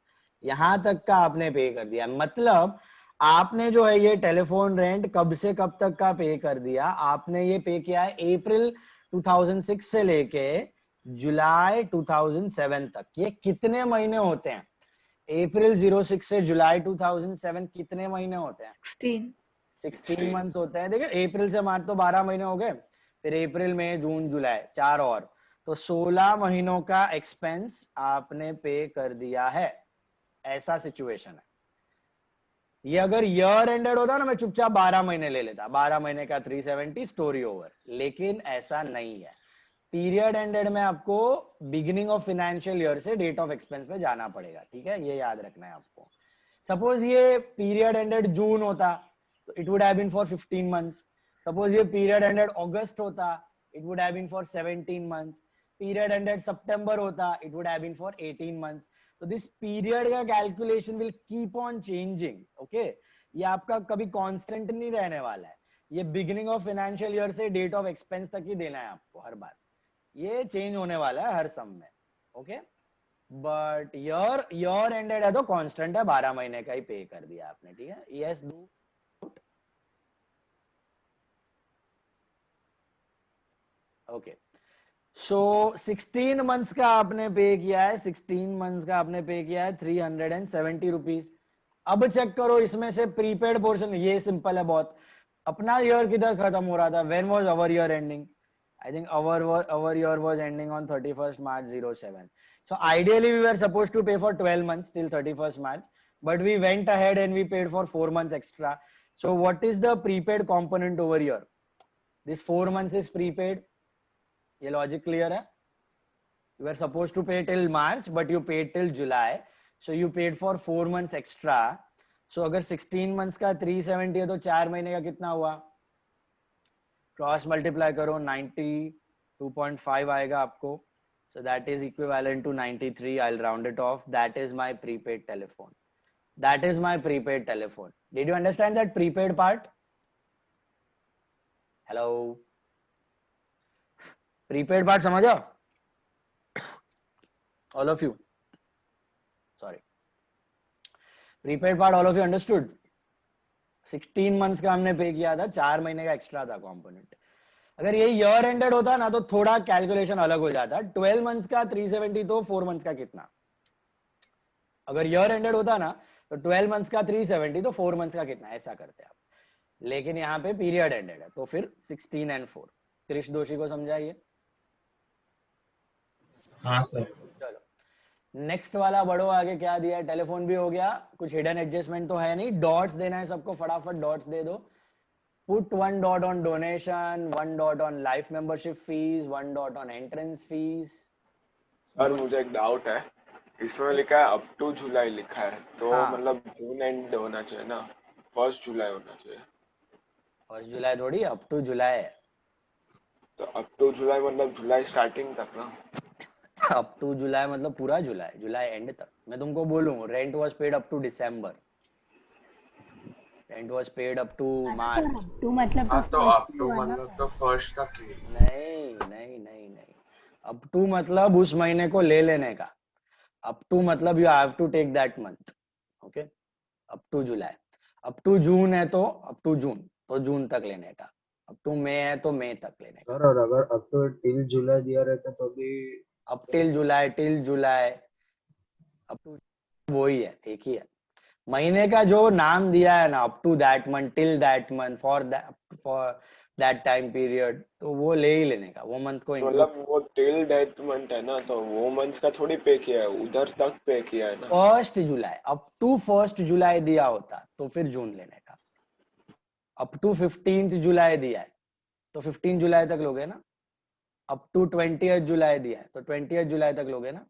यहां तक का आपने पे कर दिया, मतलब आपने जो है ये टेलीफोन रेंट कब से कब तक का पे कर दिया, आपने ये पे किया है अप्रैल 2006 से लेके जुलाई 2007 तक। ये कितने महीने होते हैं? अप्रैल 06 से जुलाई 2007 कितने महीने होते हैं? 16 मंथ्स होते हैं। देखिए अप्रैल से मार्च तो 12 महीने हो गए, फिर अप्रैल मई जून जुलाई 4 और, तो 16 महीनों का एक्सपेंस आपने पे कर दिया है। ऐसा सिचुएशन है। ये अगर ईयर एंडेड होता ना, मैं चुपचाप 12 महीने ले लेता, 12 महीने का 370, स्टोरी ओवर। लेकिन ऐसा नहीं है। पीरियड एंडेड में आपको बिगिनिंग ऑफ फाइनेंशियल ईयर से डेट ऑफ एक्सपेंस पे जाना पड़ेगा, ठीक है, ये याद रखना है आपको। सपोज ये पीरियड एंडेड जून होता तो it would have been for 15 months. Suppose ये पीरियड एंडेड अगस्त होता, it would have been for 17 months. Period ended सितंबर होता, it would have been for 18 months. तो दिस पीरियड का calculation will keep on changing, okay. ये आपका कभी कांस्टेंट नहीं रहने वाला है। ये बिगिनिंग ऑफ फाइनेंशियल ईयर से डेट ऑफ एक्सपेंस तक ही देना है आपको हर बार। ये चेंज होने वाला है हर सम में, ओके। बट ईयर एंडेड है तो कांस्टेंट है, 12 महीने का ही पे कर दिया आपने, ठीक है। Yes do. Okay, so 16 months का आपने पे किया है, 16 मंथ्स का आपने पे किया है 370 रुपीज। अब चेक करो इसमें से प्रीपेड पोर्शन, ये सिंपल है बहुत। अपना ईयर किधर खत्म हो रहा था? When was our year ending? I think our year was ending on 31st March 07. So ideally we were supposed to pay for 12 months till 31st March, but we went ahead and we paid for 4 months extra. So what is the prepaid component over here? This 4 months is prepaid. ये logic clear है? You were supposed to pay till March, but you paid till July. So you paid for 4 months extra. So अगर 16 months का 370 है तो 4 महीने का कितना हुआ? क्रॉस मल्टीप्लाई करो, 92.5 आएगा आपको। So that is equivalent to 93। I will round it off. That is my prepaid telephone. That is my prepaid telephone. Did you understand that prepaid part? Hello, prepaid part समझो all of you? Sorry, prepaid part all of you understood? 16 months का हमने पे किया था, 4 महीने का एक्स्ट्रा था कंपोनेंट। अगर ये ईयर एंडेड होता ना तो थोड़ा कैलकुलेशन अलग हो जाता। 12 मंथ्स का 370 तो 4 मंथ्स का कितना? अगर ईयर एंडेड होता ना तो 12 मंथ्स का 370 तो 4 मंथ्स का कितना? ऐसा करते आप। लेकिन यहाँ पे पीरियड एंडेड है तो फिर 16 and 4। कृष दोषी को समझाइए। हाँ सर। चलो नेक्स्ट वाला बढ़ो आगे। क्या दिया है? टेलीफोन भी हो गया, कुछ हिडन एडजस्टमेंट तो है नहीं। डॉट्स देना है सबको, फटाफट डॉट्स दे दो। Put 1 dot on donation, 1 dot on life membership fees, 1 dot on entrance fees। Sir मुझे एक डाउट है, इसमें लिखा है अप टू जुलाई लिखा है, तो हाँ। मतलब जून एंड होना चाहिए ना, 1 जुलाई होना चाहिए। 1 जुलाई थोड़ी, अप टू जुलाई है। तो अप टू जुलाई मतलब जुलाई स्टार्टिंग तक ना? अप टू जुलाई मतलब पूरा जुलाई, जुलाई एंड तक। मैं तुमको बोलूं rent was paid up to December, rent was paid up to March. Up to मतलब हाँ तो अप टू मतलब तो फर्स्ट तक ही। नहीं, अप टू मतलब उस महीने को ले लेने का। अप टू मतलब you have to take that month, okay. Up to July. Up to June है तो अप टू जून, तो जून तक लेने का। अप टू मई है तो मई तक लेने का। सर और अगर अप टू टिल जुलाई दिया रहता तो भी up till July up to वही है, एक ही है। महीने का जो नाम दिया है ना, up to that month, till that month, for that time period, तो वो ले ही लेने का। वो मंथ को मतलब वो टिल दैट मंथ है ना, तो वो मंथ का थोड़ी पे किया है, उधर तक पे किया है ना। 1 जुलाई, अप टू 1 जुलाई दिया होता तो फिर जून लेने का। अप टू 15 जुलाई दिया है तो 15 जुलाई तक लोगे ना। अप टू 20 जुलाई दिया है तो 20 जुलाई तक लोगे ना।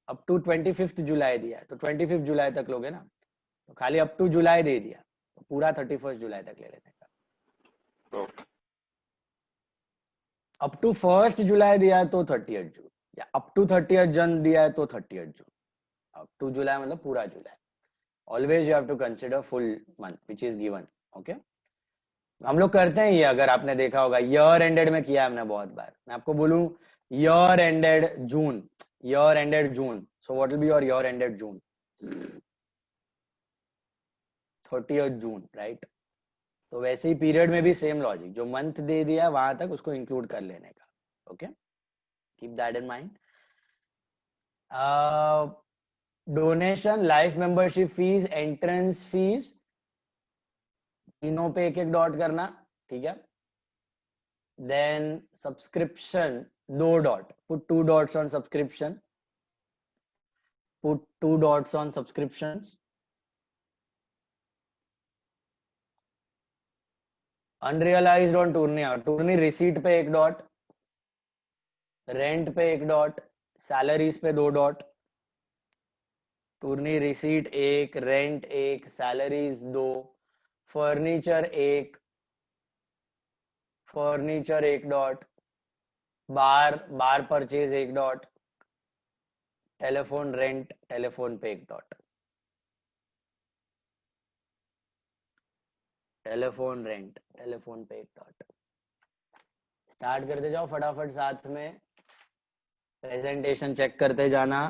अप टू 25 जुलाई दिया है तो 25 जुलाई तक लोगे ना। तो खाली अप टू जुलाई दे दिया तो पूरा 31 जुलाई तक ले लेने का। अप टू 1 जुलाई दिया है तो 30 जून, या अप टू 30 जून दिया है तो 30 जून। अप टू जुलाई मतलब पूरा July. Always you have to consider full month which is given, okay. हम लोग करते हैं ये, अगर आपने देखा होगा ईयर एंडेड में किया है हमने बहुत बार। मैं आपको बोलूं year ended June, so what will be your year ended June? 30th June, right? तो वैसे ही पीरियड में भी सेम लॉजिक, जो मंथ दे दिया वहां तक उसको इंक्लूड कर लेने का. Okay, keep that in mind. Donation, life membership fees, entrance fees, तीनों पे एक एक डॉट करना, ठीक है? Then subscription, 2 dot, put 2 dots on subscription, put 2 dots on subscriptions. Unrealized on टूर्नी receipt पे 1 डॉट, रेंट पे 1 डॉट, सैलरीज पे 2 dot. Tourney receipt 1, rent 1, salaries 2, furniture 1, furniture 1 dot, bar purchase 1 dot, telephone rent, telephone पे 1 डॉट, टेलीफोन रेंट, टेलीफोन पे 1 डॉट. स्टार्ट करते जाओ फटाफट, साथ में प्रेजेंटेशन चेक करते जाना.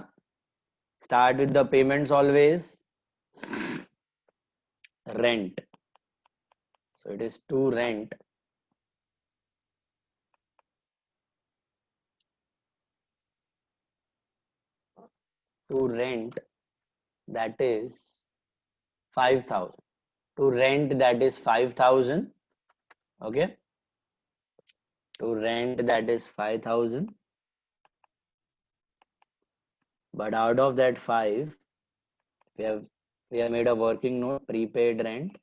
Start with the payments always. Rent, so it is to rent. To rent, that is 5,000. To rent, that is 5,000. Okay, to rent, that is 5,000. But out of that 5, we have made a working note. Prepaid rent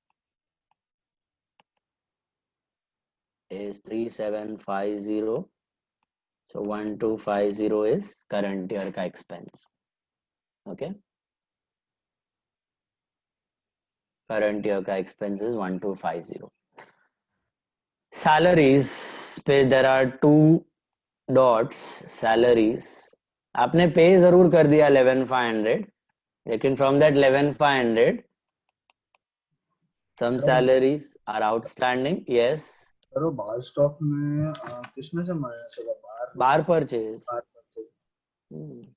is 3750. So 1250 is current year का expense. Okay, current year का expense is 1250. Salaries पे there are 2 dots. Salaries आपने पे जरूर कर दिया 11,500, लेकिन from that 11,500 some salaries are outstanding. Yes, sir वो बार स्टॉक में किसमें से माइनस होगा? Bar purchase. Bar purchase.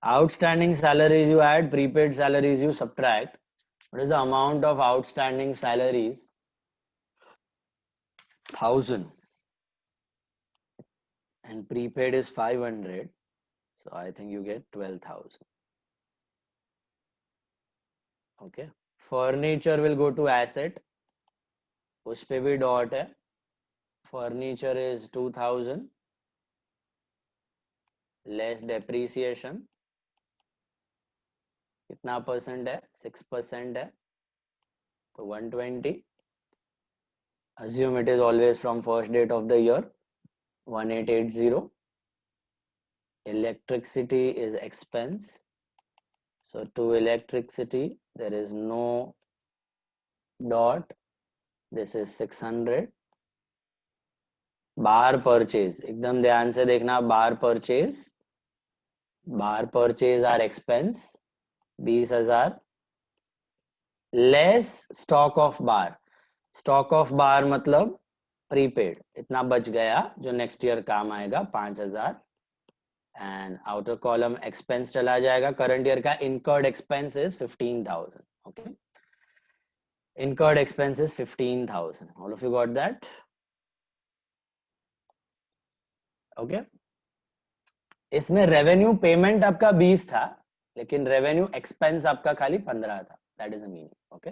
Outstanding salaries you add, prepaid salaries you subtract. What is the amount of outstanding salaries? 1,000. And prepaid is 500. So I think you get 12,000. Okay. Furniture will go to asset. उस पे भी dot है. Furniture is 2,000. Less depreciation. कितना परसेंट है? 6% है, तो 120. Assume it is always from first date of the year. 1880. Electricity is expense, so to electricity there is no dot. This is 600. Bar purchase, एकदम ध्यान से देखना. Bar purchase are expense 20,000 less stock of bar. Stock of bar मतलब प्रीपेड, इतना बच गया जो नेक्स्ट ईयर काम आएगा 5,000. एंड आउटर कॉलम एक्सपेंस चला जाएगा. करंट ईयर का incurred expense is 15,000. Okay, incurred expense is 15,000. All of you got that? Okay. इसमें रेवेन्यू पेमेंट आपका 20 था, लेकिन रेवेन्यू एक्सपेंस आपका खाली 15 था. That is the meaning. Okay,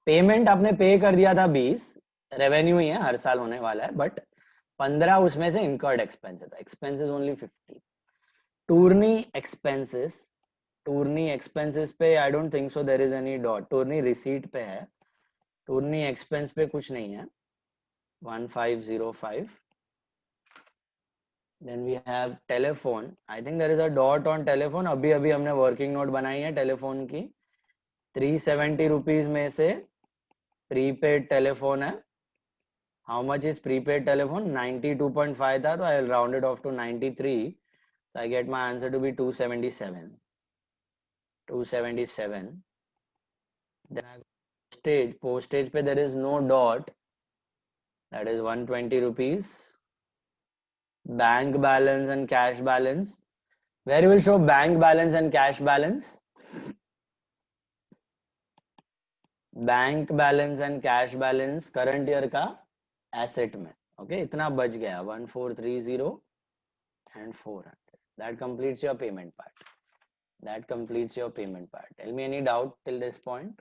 payment आपने पे कर दिया था 20, रेवेन्यू ही है, हर साल होने वाला है, बट 15 उसमें से इनकर्ड एक्सपेंस था. Expenses only 50. टूर्नी एक्सपेंसेस पे I don't think so there is any dot. Tourney receipt पे है, टूर्नी एक्सपेंस पे कुछ नहीं है. 1505. Then we have telephone. I think there is a dot on telephone. अभी हमने वर्किंग नोट बनाई है टेलीफोन की. 370 रुपीज में से प्रीपेड टेलीफोन है. How much is prepaid telephone? 92.5 था, तो I'll round it off to 93. So I get my answer to be 277. 277. Then I go postage पे there is no dot. That is 120 rupees. Bank balance and cash balance. Where you will show bank balance and cash balance? Bank balance and cash balance current year का एसेट में. ओके, इतना बच गया 1430 and 400. That completes your payment part. That completes your payment part. Tell me any doubt till this point.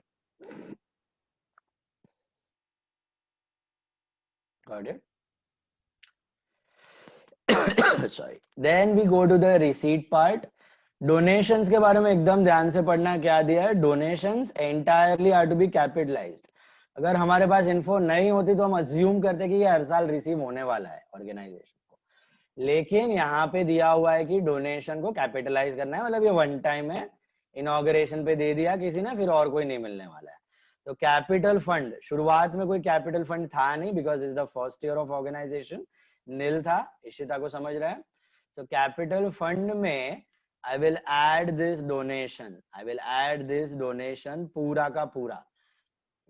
Got it? Sorry. Then we go to the receipt part. Donations के बारे में एकदम ध्यान से पढ़ना. क्या दिया है? Donations entirely are to be capitalized. अगर हमारे पास इन्फो नहीं होती तो हम अज्यूम करते कि ये हर साल रिसीव होने वाला है ऑर्गेनाइजेशन को, लेकिन यहाँ पे दिया हुआ है कि डोनेशन को कैपिटलाइज करना है, मतलब ये वन टाइम है, इनॉग्रेशन पे दे दिया किसी ने, फिर और कोई नहीं मिलने वाला है. तो कैपिटल फंड, शुरुआत में कोई कैपिटल फंड था नहीं, because is the first year of organisation, nil था. इशिता को समझ रहा है? तो कैपिटल फंड में I will add this donation, I will add this donation पूरा का पूरा.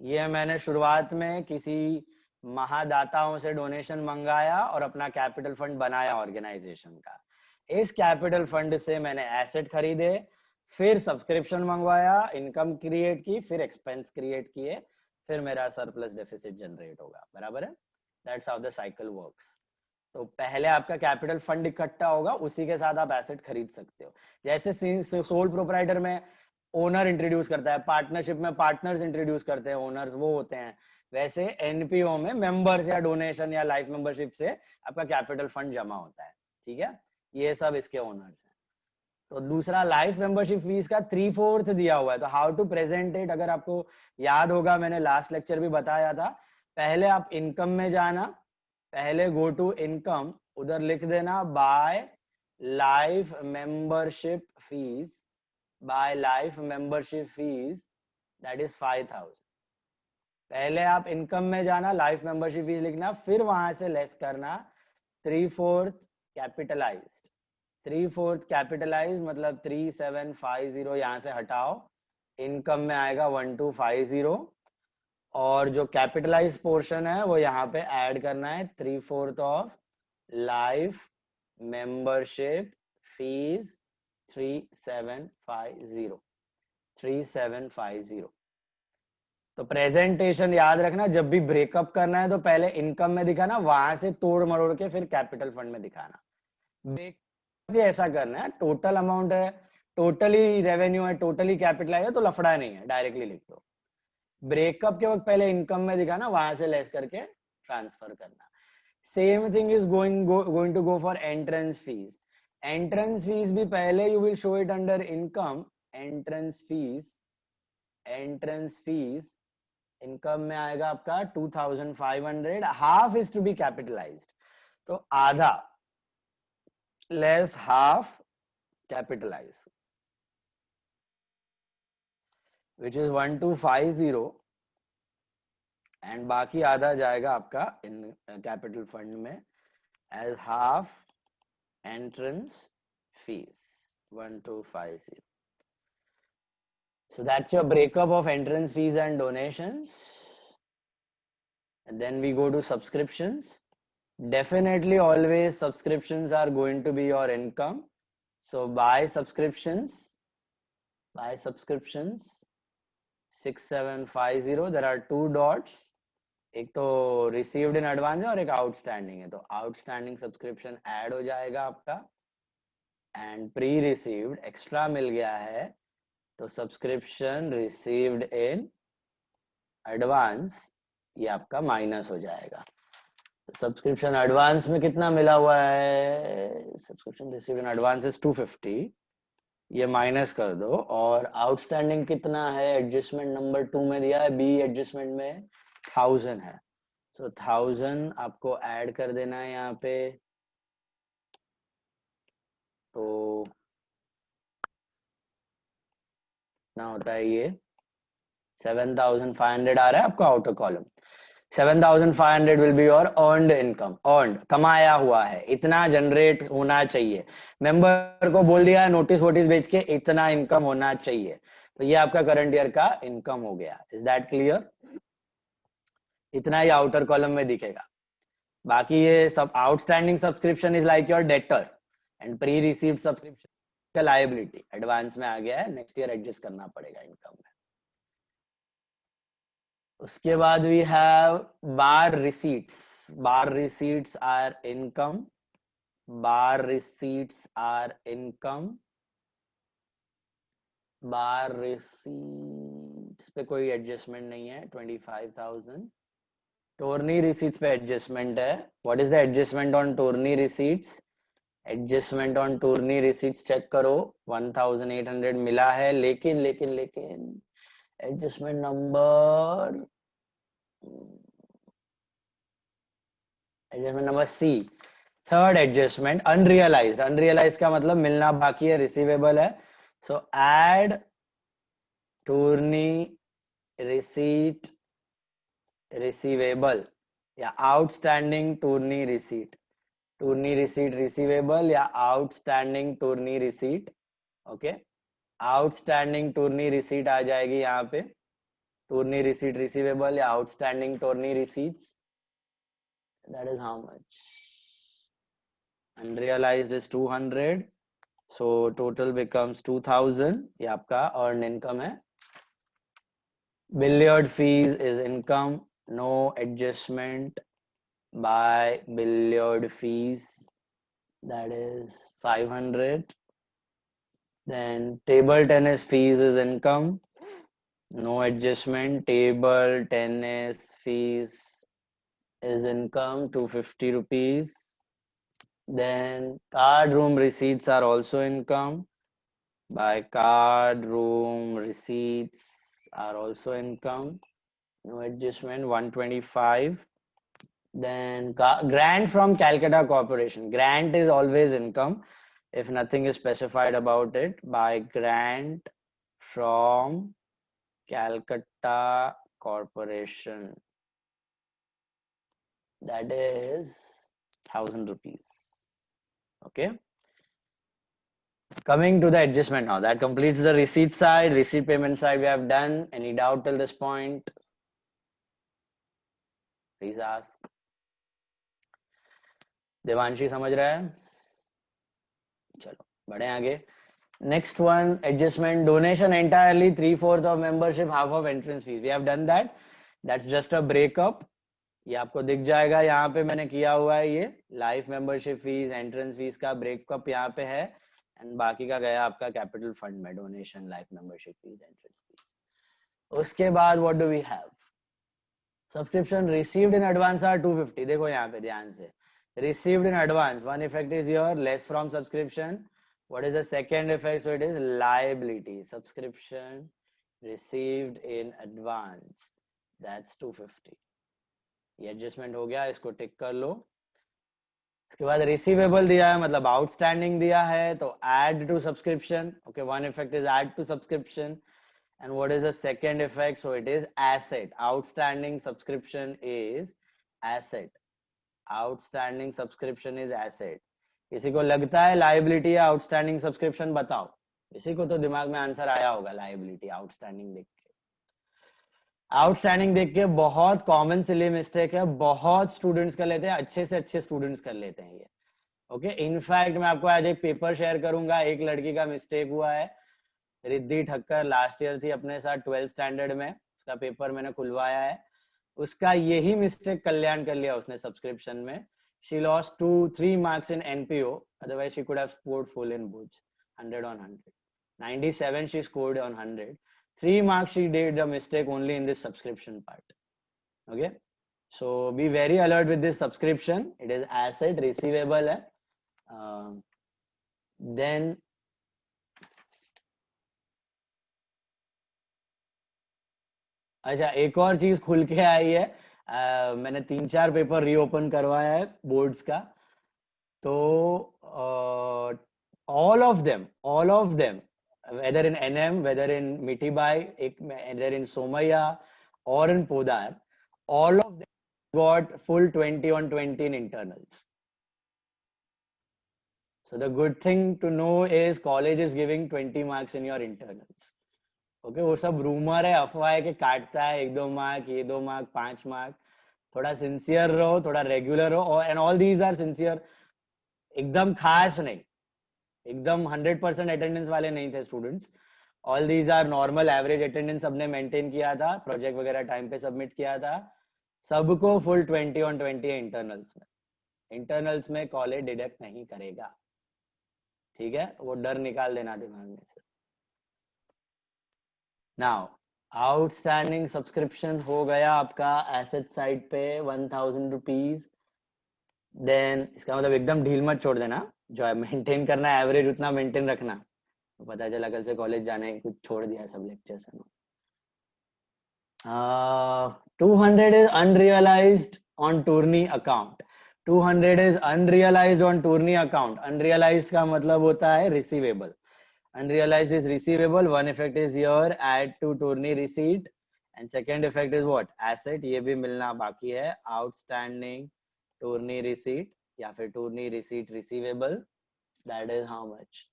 ये मैंने शुरुआत में किसी महादाताओं से डोनेशन मंगाया और अपना कैपिटल फंड बनाया ऑर्गेनाइजेशन का. इस कैपिटल फंड से मैंने एसेट खरीदे, फिर सब्सक्रिप्शन मंगवाया, इनकम क्रिएट की, फिर एक्सपेंस क्रिएट किए, फिर मेरा सरप्लस डेफिसिट जनरेट होगा. बराबर है? That's how the cycle works. तो पहले आपका कैपिटल फंड इकट्ठा होगा, उसी के साथ आप एसेट खरीद सकते हो. जैसे सोल प्रोप्राइटर में ओनर इंट्रोड्यूस करता है, पार्टनरशिप में पार्टनर्स इंट्रोड्यूस करते हैं, ओनर्स वो होते हैं, वैसे एनपीओ में मेंबर्स या डोनेशन या लाइफ मेंबरशिप से आपका कैपिटल फंड जमा होता है. ठीक है, ये सब इसके ओनर्स हैं. तो दूसरा लाइफ मेंबरशिप फीस का 3/4 दिया हुआ है. तो हाउ टू प्रेजेंट इट, अगर आपको याद होगा मैंने लास्ट लेक्चर भी बताया था. पहले आप इनकम में जाना, पहले गो टू इनकम, उधर लिख देना bye life membership fees, bye life membership fees that is 5000. पहले आप इनकम में जाना, लाइफ मेंबरशिप फीस लिखना, फिर वहां से लेस करना 3/4 कैपिटलाइज्ड. 3/4 कैपिटलाइज मतलब 3750 यहां से हटाओ, इनकम में आएगा 1250, और जो कैपिटलाइज पोर्शन है वो यहाँ पे ऐड करना है 3/4 ऑफ लाइफ मेंबरशिप फीस 3750. 3750. तो प्रेजेंटेशन याद रखना, जब भी ब्रेकअप करना है तो पहले इनकम में दिखाना, वहां से तोड़ मरोड़ के फिर कैपिटल फंड में दिखाना. भी ऐसा करना है, टोटल अमाउंट है, टोटली रेवेन्यू है, टोटली कैपिटलाइज है, तो लफड़ा नहीं है, डायरेक्टली लिख दो. ब्रेकअप के वक्त पहले इनकम में दिखाना, वहां से लेस करके ट्रांसफर करना. Same thing is going to go for entrance fees. Entrance fees भी पहले you will show it under income. Entrance fees income में आएगा आपका 2500. Half is to be capitalised, तो आधा less half capitalise, which is 1250, and बाकी आधा जाएगा आपका इन कैपिटल फंड में as half entrance fees 1250. So that's your breakup of entrance fees and donations. And then we go to subscriptions. Definitely always subscriptions are going to be your income. So buy subscriptions 6750. There are two dots. एक तो received in advance है और एक outstanding है. तो outstanding subscription add हो जाएगा आपका, and pre-received extra मिल गया है, तो सब्सक्रिप्शन रिसीव्ड इन एडवांस ये आपका माइनस हो जाएगा. सब्सक्रिप्शन एडवांस में कितना मिला हुआ है? Subscription received in advance is 250, ये माइनस कर दो. और आउटस्टैंडिंग कितना है? एडजस्टमेंट नंबर 2 में दिया है, बी एडजस्टमेंट में 1000 है. सो 1000 आपको ऐड कर देना है यहाँ पे. तो ना होता है ये 7500 आ रहा है आपका outer column. 7500 will be your earned income. Earned कमाया हुआ है, इतना जनरेट होना चाहिए. मेंबर को बोल दिया है नोटिस वोटिस बेच के इतना इनकम होना चाहिए, तो ये आपका करंट ईयर का इनकम हो गया. Is that clear? इतना ही आउटर कॉलम में दिखेगा. बाकी ये सब outstanding subscription is like your debtor and pre received subscription का लायबिलिटी एडवांस में आ गया है, नेक्स्ट ईयर एडजस्ट करना पड़ेगा इनकम में. उसके बाद we have bar receipts. Bar receipts are income. Bar receipts are income. Bar receipts पे कोई एडजस्टमेंट नहीं है. 25,000. टोरनी रिसीट्स पे एडजस्टमेंट है. What is the adjustment on tourney receipts? Adjustment on tourney receipts check करो. 1,800 मिला है. लेकिन लेकिन लेकिन एडजस्टमेंट number C, third adjustment, unrealised. Unrealised का मतलब मिलना बाकी है, रिसीवेबल है. So add tourney receipt receivable या outstanding tourney receipt. Tourney receipt receivable या outstanding tourney receipt. Okay, outstanding tourney receipt आ जाएगी यहाँ पे. टोरनी रिसीट रिसीवेबल या outstanding tourney receipts. That is how much? Unrealized is 200. So total becomes 2,000. ये आपका earned income है. Billiard fees is income. No adjustment by billiard fees. That is 500. Then table tennis fees is income. No adjustment. Table tennis fees is income, 250 rupees. Then card room receipts are also income. By card room receipts are also income. No adjustment, 125. Then grant from Calcutta Corporation. Grant is always income if nothing is specified about it. By grant from Calcutta Corporation. That is 1,000 rupees. Okay. Coming to the adjustment now. That completes the receipt side. Receipt payment side we have done. Any doubt till this point? Please ask. Devanshi समझ रहा है? चलो बढ़े आगे. Next one, adjustment. Donation entirely 3/4 of membership, half of entrance fees. We have done that. That's just a breakup. ये आपको दिख जाएगा. यहाँ पे मैंने किया हुआ है. ये life membership fees, entrance fees का ब्रेकअप यहाँ पे है. एंड बाकी का गया आपका कैपिटल फंड में. Donation, life membership fees, entrance fees. उसके बाद what do we have? Subscription received in advance are 250. देखो यहाँ पे ध्यान से. Received in advance. One effect is here, less from subscription. What is the second effect? So it is liability. Subscription received in advance. That's 250. ये एडजस्टमेंट हो गया. इसको टिक कर लो. उसके बाद रिसीवेबल दिया है मतलब आउटस्टैंडिंग दिया है. तो add to subscription. Okay, one effect is add to subscription. And what is the second effect? So it is asset. Outstanding subscription is asset. Outstanding subscription is asset. किसी को लगता है लायबिलिटी या आउटस्टैंडिंग सब्सक्रिप्शन? बताओ. किसी को तो दिमाग में आंसर आया होगा लायबिलिटी. आउटस्टैंडिंग देख के, आउटस्टैंडिंग देख के बहुत कॉमन सिली मिस्टेक है. बहुत स्टूडेंट्स कर लेते हैं, अच्छे से अच्छे स्टूडेंट्स कर लेते हैं ये. ओके, इनफैक्ट मैं आपको आज एक पेपर शेयर करूंगा. एक लड़की का मिस्टेक हुआ है. रिद्धि ठक्कर लास्ट ईयर थी अपने साथ 12th स्टैंडर्ड में. उसका पेपर मैंने खुलवाया है. उसका यही मिस्टेक कल्याण कर लिया उसने सब्सक्रिप्शन में. She lost 2-3 marks in NPO. Otherwise she could have scored full in both. 100 on 100. 97 she scored on 100. 3 marks she did the mistake only in this subscription part. Okay, so be very alert with this subscription. It is asset, receivable है. Then अच्छा, एक और चीज खुल के आई है. मैंने 3-4 पेपर रीओपन करवाया है बोर्ड्स का. तो all of them, whether in NM, whether in Mithibai, whether in Somaiya or in Podar, all of them got full 20 on 20 in internals. So the good thing to know is college is giving 20 marks in your internals. Okay, वो सब रूमर है, अफवाह है कि काटता है 1-2 मार्क, ये 2 मार्क, 5 मार्क. थोड़ा सिंसियर रहो, थोड़ा रेगुलर हो. And all these are sincere. एकदम खास नहीं, एकदम 100% अटेंडेंस वाले नहीं थे students. All these are normal average attendance सबने मेंटेन किया था, प्रोजेक्ट वगैरह टाइम पे सबमिट किया था, सबको फुल 20/20 है इंटरनल्स में। इंटरनल्स में कॉलेज डिडक्ट नहीं करेगा, ठीक है, वो डर निकाल देना दिमाग में से। नाउ आउटस्टैंडिंग सब्सक्रिप्शन हो गया आपका एसेट साइड पे 1000 रुपीज। देन इसका मतलब एकदम ढील मत छोड़ देना, जो मेंटेन करना है एवरेज उतना मेंटेन रखना। तो पता चला कल से कॉलेज जाने कुछ छोड़ दिया सब lectures. 200 is unrealized on Tourney account. 200 is unrealized on Tourney account. Unrealized का मतलब होता है receivable. Unrealized is receivable. One effect is here, add to Tourney receipt, and second effect is what? Asset. ये भी मिलना बाकी है. Outstanding Tourney receipt या फिर Tourney receipt receivable. That is how much?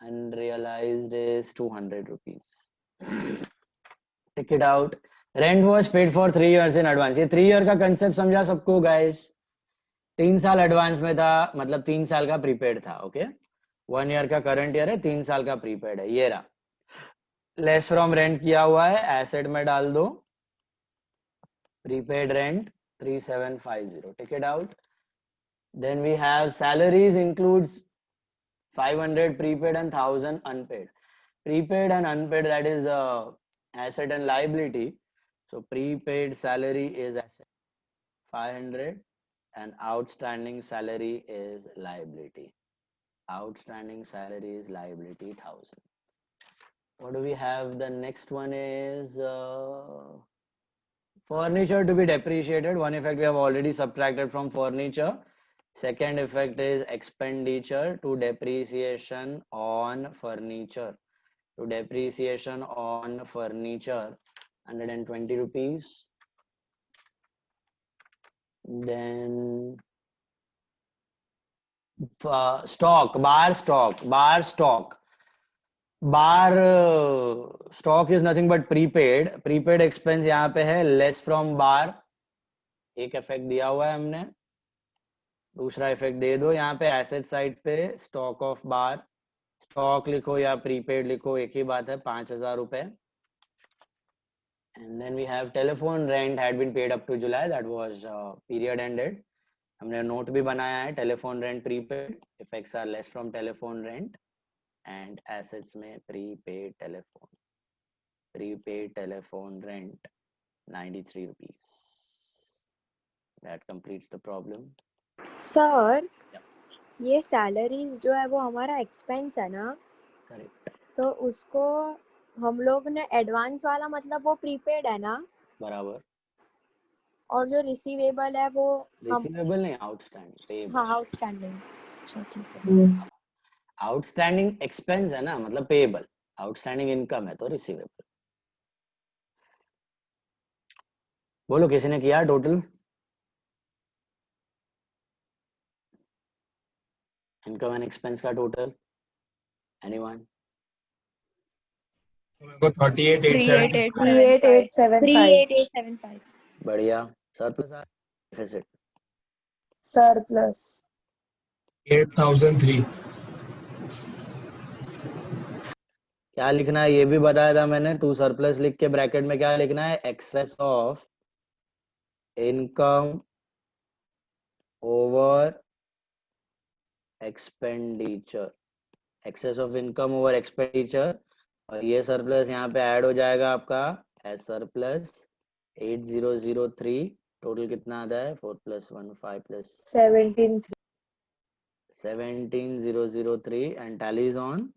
Unrealized is 200 rupees. Take it out. Rent was paid for 3 years in advance. ये 3 year का कंसेप्ट समझा सबको गाइस? 3 साल एडवांस में था, मतलब 3 साल का प्रीपेड था, ओके। 1 ईयर का करंट ईयर है, 3 साल का प्रीपेड है, ये रहा। लेस फ्रॉम रेंट किया हुआ है, एसेट में डाल दो, prepaid rent 3750, take it out. Then we have salaries includes 500 prepaid and 1000 unpaid. Prepaid and unpaid, that is asset and liability. So prepaid salary is asset 500 and outstanding salary is liability. Outstanding salary is liability 1000. What do we have? The next one is furniture to be depreciated. One effect we have already subtracted from furniture. Second effect is expenditure to depreciation on furniture. To depreciation on furniture, 120 rupees. Then stock, bar stock. Bar stock is nothing but prepaid. Prepaid expense यहाँ पे है less from bar. एक effect दिया हुआ है हमने, दूसरा इफेक्ट दे दो यहाँ पे एसेट साइड पे। स्टॉक ऑफ बार, स्टॉक लिखो या प्रीपेड लिखो, एक ही बात है, 5000 रुपए। And then we have telephone rent had been paid up to July, that was period ended. हमने नोट भी बनाया है, telephone rent prepaid, effects are less from telephone rent and assets में prepaid telephone rent 93 rupees. That completes the problem. Sir ये सैलरीज जो है वो हमारा एक्सपेंस है ना, करेक्ट, तो उसको हम लोग ने एडवांस वाला मतलब वो प्रीपेड है ना, बराबर। और जो रिसीवेबल है वो रिसीवेबल नहीं, आउटस्टैंडिंग। हाँ आउटस्टैंडिंग। आउटस्टैंडिंग एक्सपेंस है ना, मतलब पेएबल। आउटस्टैंडिंग इनकम है तो रिसीवेबल। बोलो किसी ने किया टोटल? इनकम एंड एक्सपेंस का टोटल, एनीवन? को 38,875 38,875 बढ़िया। Surplus or deficit? surplus 8,003। क्या लिखना है ये भी बताया था मैंने। टू सरप्लस लिख के ब्रैकेट में क्या लिखना है? Excess of income over expenditure, excess of income over expenditure. और ये सरप्लस यहाँ पे ऐड हो जाएगा आपका एज सरप्लस 8003। टोटल कितना आता है? 4 + 1 5 + 17003 एंड टैलीज ऑन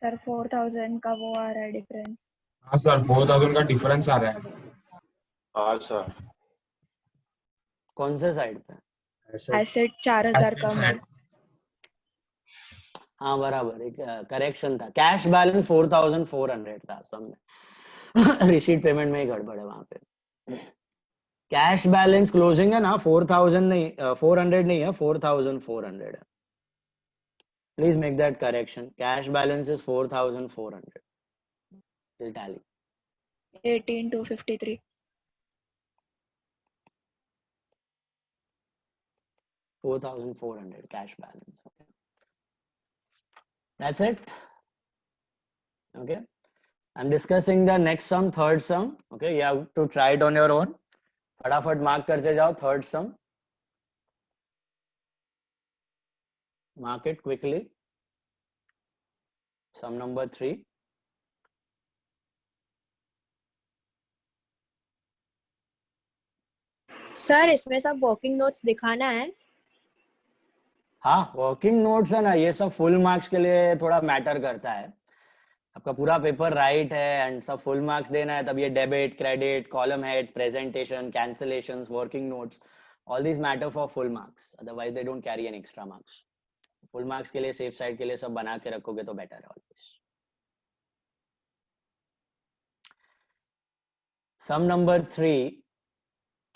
सर 4000 का वो आ रहा है डिफरेंस। हाँ सर 4000 का डिफरेंस आ रहा है। हाँ सर। कौन से साइड पे? एसेट 4000 कम है। हाँ बराबर, एक करेक्शन था। कैश बैलेंस 4400 था सब में। रिसीट पेमेंट में ही गड़बड़ है वहां पे। कैश बैलेंस क्लोजिंग है ना 4000 नहीं, 400 नहीं है, 4400 है। Please make that correction. Cash balance is 4400 till tally 18253। 4,400 cash balance. Okay. That's it. Okay. I'm discussing the next sum, third sum. Okay. You have to try it on your own. फटाफट mark करते जाओ. Third sum. Mark it quickly. Sum number 3. Sir इसमें सब वर्किंग नोट्स दिखाना है. हाँ, वर्किंग नोट्स है ना, ये सब फुल मार्क्स के लिए थोड़ा मैटर करता है. आपका पूरा पेपर राइट है एंड सब फुल मार्क्स देना है, तब ये debit, credit, column heads, presentation, cancellations, working notes, all these matter for full marks. Otherwise they don't carry an extra marks. Full marks के लिए सेफ साइड के लिए सब बना के रखोगे तो बेटर है ऑलवेज. सम नंबर 3.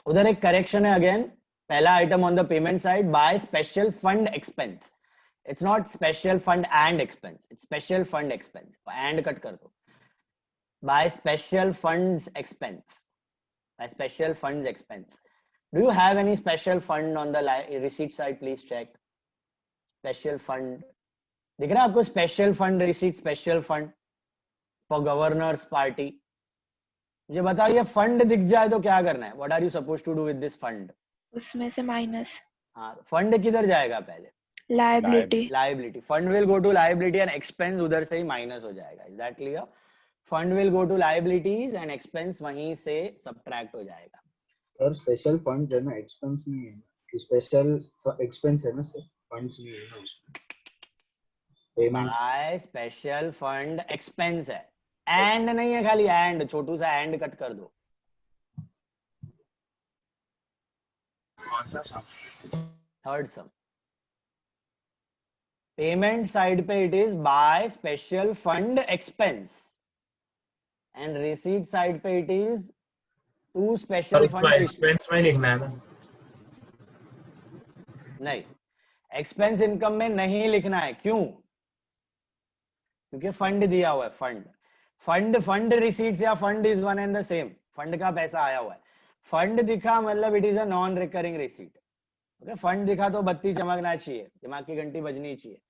उधर एक करेक्शन है अगेन. पहला item on the payment side, by special fund expense. It's not special fund and expense, it's special fund expense. And cut कर दो. By special funds expense. By special funds expense. Do you have any special fund on the receipt side? Please check. Special fund दिख रहा है आपको? Special fund receipt, special fund for governors party. मुझे बताओ, ये फंड दिख जाए तो क्या करना है? What are you supposed to do with this fund? उसमें से माइनस. हाँ, फंड किधर जाएगा पहले? Liability. Liability. Fund will go to liability and expense उधर से ही माइनस हो जाएगा. Is that clear? Fund will go to liabilities and expense वहीं से सब्ट्रैक्ट हो जाएगा. सर स्पेशल फंड्स है ना, एक्सपेंस नहीं है. स्पेशल एक्सपेंस है ना सर, फंड्स नहीं है ना उसमें. Payment by special fund expense है. एंड नहीं है खाली, एंड छोटू सा एंड कट कर दो. Third sum. पेमेंट साइड पे it is by special fund expense and receipt side पे it is to special fund expense में लिखना है ना? नहीं, एक्सपेंस इनकम में नहीं लिखना है. क्यों? क्योंकि फंड दिया हुआ है. फंड रिसीट्स या fund is one and the same. Fund का पैसा आया हुआ है. फंड दिखा मतलब it is a non recurring receipt. Okay, fund दिखा तो बत्ती चमकना चाहिए, दिमाग की घंटी बजनी चाहिए.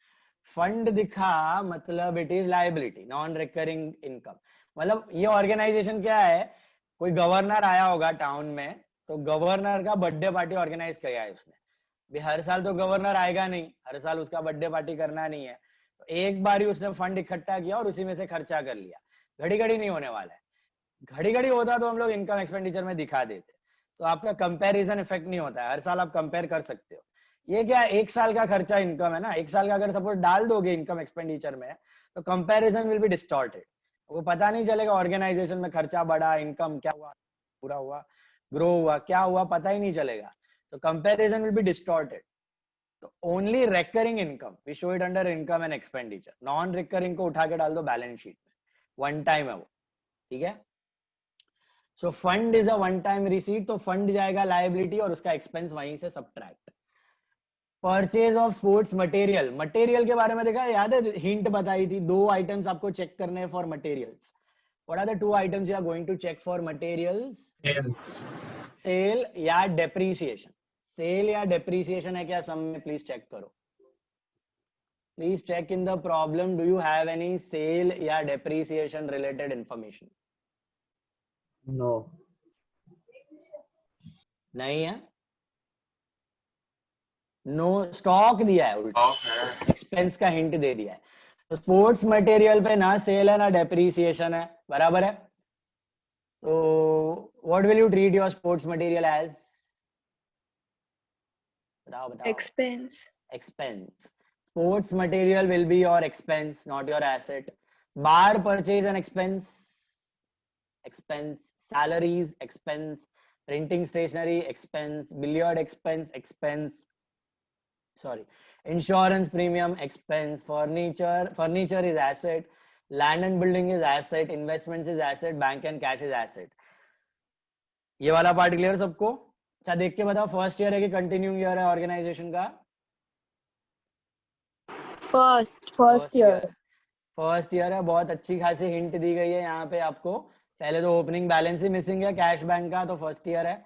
फंड दिखा मतलब it is liability, non recurring income. मतलब ये ऑर्गेनाइजेशन क्या है? कोई गवर्नर आया होगा टाउन में, तो गवर्नर का बर्थडे पार्टी ऑर्गेनाइज किया है उसने. भी हर साल तो गवर्नर आएगा नहीं, हर साल उसका बर्थडे पार्टी करना नहीं है, तो एक बार ही उसने फंड इकट्ठा किया और उसी में से खर्चा कर लिया. घड़ी घड़ी नहीं होने वाला है. घड़ी घड़ी होता तो हम लोग इनकम एक्सपेंडिचर में दिखा देते, तो आपका कंपैरिजन इफेक्ट नहीं होता है. हर साल आप कंपेयर कर सकते हो. ये क्या, एक साल का खर्चा इनकम है ना, एक साल का अगर सपोज डाल दोगे इनकम एक्सपेंडिचर में, तो कंपैरिजन विल बी डिस्टॉर्टेड. वो पता नहीं चलेगा ऑर्गेनाइजेशन में खर्चा बढ़ा, इनकम क्या हुआ, पूरा हुआ, ग्रो हुआ, क्या हुआ, पता ही नहीं चलेगा. तो कंपैरिजन विल बी डिस्टॉर्टेड. तो only recurring income we show it under income and expenditure. Non recurring को उठा के डाल दो बैलेंस शीट में. वन टाइम है वो. ठीक है. So fund is a one time receipt, तो फंड जाएगा लायबिलिटी और उसका एक्सपेंस वहीं से subtract. Purchase of sports material. Material के बारे में देखा, याद है हिंट बताई थी, 2 आइटम्स आपको चेक करने हैं for materials. What are the 2 items you are going to check for materials? Sale या डेप्रीसिएशन. सेल या डेप्रीसिएशन है क्या सम में? प्लीज चेक करो. Please check in the problem. Do you have any sale या डेप्रीसिएशन रिलेटेड इंफॉर्मेशन? नो, नहीं है. नो, स्टॉक दिया है उल्टा, एक्सपेंस का हिंट दे दिया है. तो स्पोर्ट्स मटेरियल पे ना सेल है ना डेप्रीसिएशन है, बराबर है. तो what will you treat your sports material as? बताओ बताओ. Expense. Expense. Sports material will be your expense, not your asset. Bar purchase and expense. Expense. Salaries expense. Printing stationery expense. Billiard expense expense. Sorry. Insurance premium expense. Furniture is asset. Land and building is asset. Investments is asset. Bank and cash is asset. ये वाला पार्ट क्लियर सबको? अच्छा देख के बताओ, फर्स्ट ईयर है कि कंटिन्यूइंग ईयर है ऑर्गेनाइजेशन का? First year. फर्स्ट ईयर है. बहुत अच्छी खासी हिंट दी गई है यहाँ पे आपको. पहले तो ओपनिंग बैलेंस ही मिसिंग है कैश बैंक का, तो फर्स्ट ईयर है.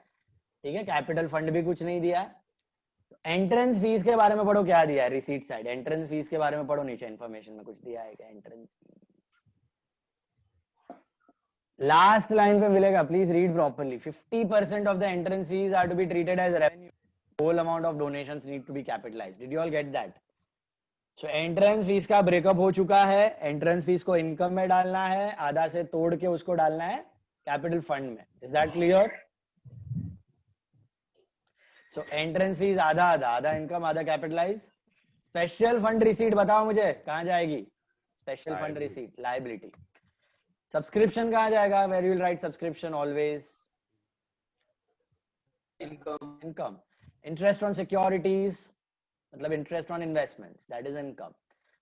ठीक है. कैपिटल फंड भी कुछ नहीं दिया है. एंट्रेंस फीस के बारे में पढ़ो, क्या दिया है रिसीट साइड, एंट्रेंस फीस के बारे में पढ़ो, नीचे इन्फॉर्मेशन में कुछ दिया है क्या? एंट्रेंस फीस लास्ट लाइन पे मिलेगा, please read properly. 50% of the entrance fees are to be treated as revenue. Whole amount of donations need to be capitalized. Did you all get that? So entrance fees का ब्रेकअप हो चुका है. एंट्रेंस फीस को इनकम में डालना है, आधा से तोड़ के उसको डालना है कैपिटल फंड में. Is that clear? So entrance fees आधा आधा, आधा इनकम आधा कैपिटलाइज. स्पेशल फंड रिसीट बताओ मुझे कहां जाएगी? Special fund receipt liability. Subscription कहां जाएगा? Where you will write subscription always? Income. Interest on securities मतलब interest on investments, that is income.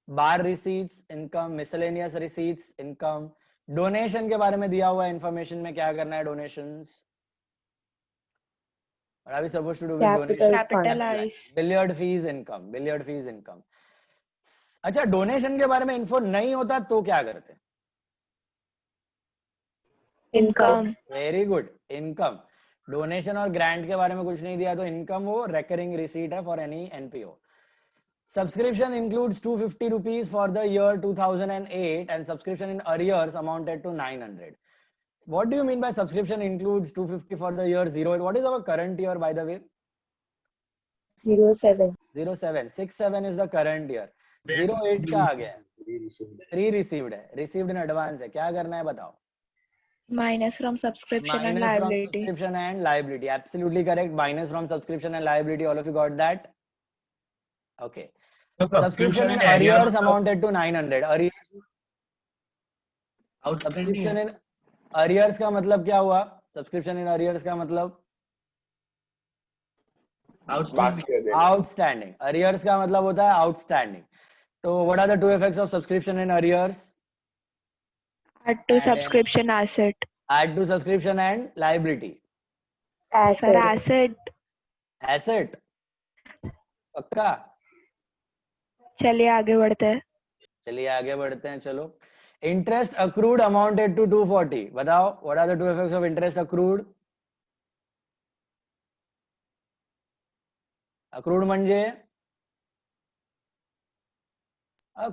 Bar receipts income, miscellaneous receipts income. Donation के बारे में दिया हुआ इंफॉर्मेशन में क्या करना है? Donations. What are we supposed to do with donation? Capitalize. Billiard fees income. Billiard fees income. अच्छा, डोनेशन के बारे में इन्फो नहीं होता तो क्या करते हैं? Income. Very good. Income. Donation और ग्रांट के बारे में कुछ नहीं दिया तो इनकम वो रेकरिंग रिसीट है for any NPO. Subscription includes 250 rupees for the year 2008 and subscription in arrears amounted to 900. What do you mean by subscription includes 250 for the year 08? What is our current year, by the way? 07. 07. 67 is the current year. 08 का आ गया है. Pre received है. Received in advance है. क्या करना है बताओ? Minus from subscription and Minus from liability. subscription and liability. Absolutely correct. Minus from subscription and liability. All of you got that? Okay. So Subscription in arrears amounted to 900. Arrears. Subscription in arrears का मतलब क्या हुआ? Subscription in arrears का मतलब outstanding. Arrears का मतलब होता है outstanding. तो what are the two effects of subscription in arrears? Add to subscription asset. Add to subscription and liability. Sir, asset. Asset. पक्का? चलिए आगे बढ़ते हैं. चलिए आगे बढ़ते हैं. चलो. Interest accrued amounted to 240. बताओ, what are the two effects of interest accrued? Accrued म्हणजे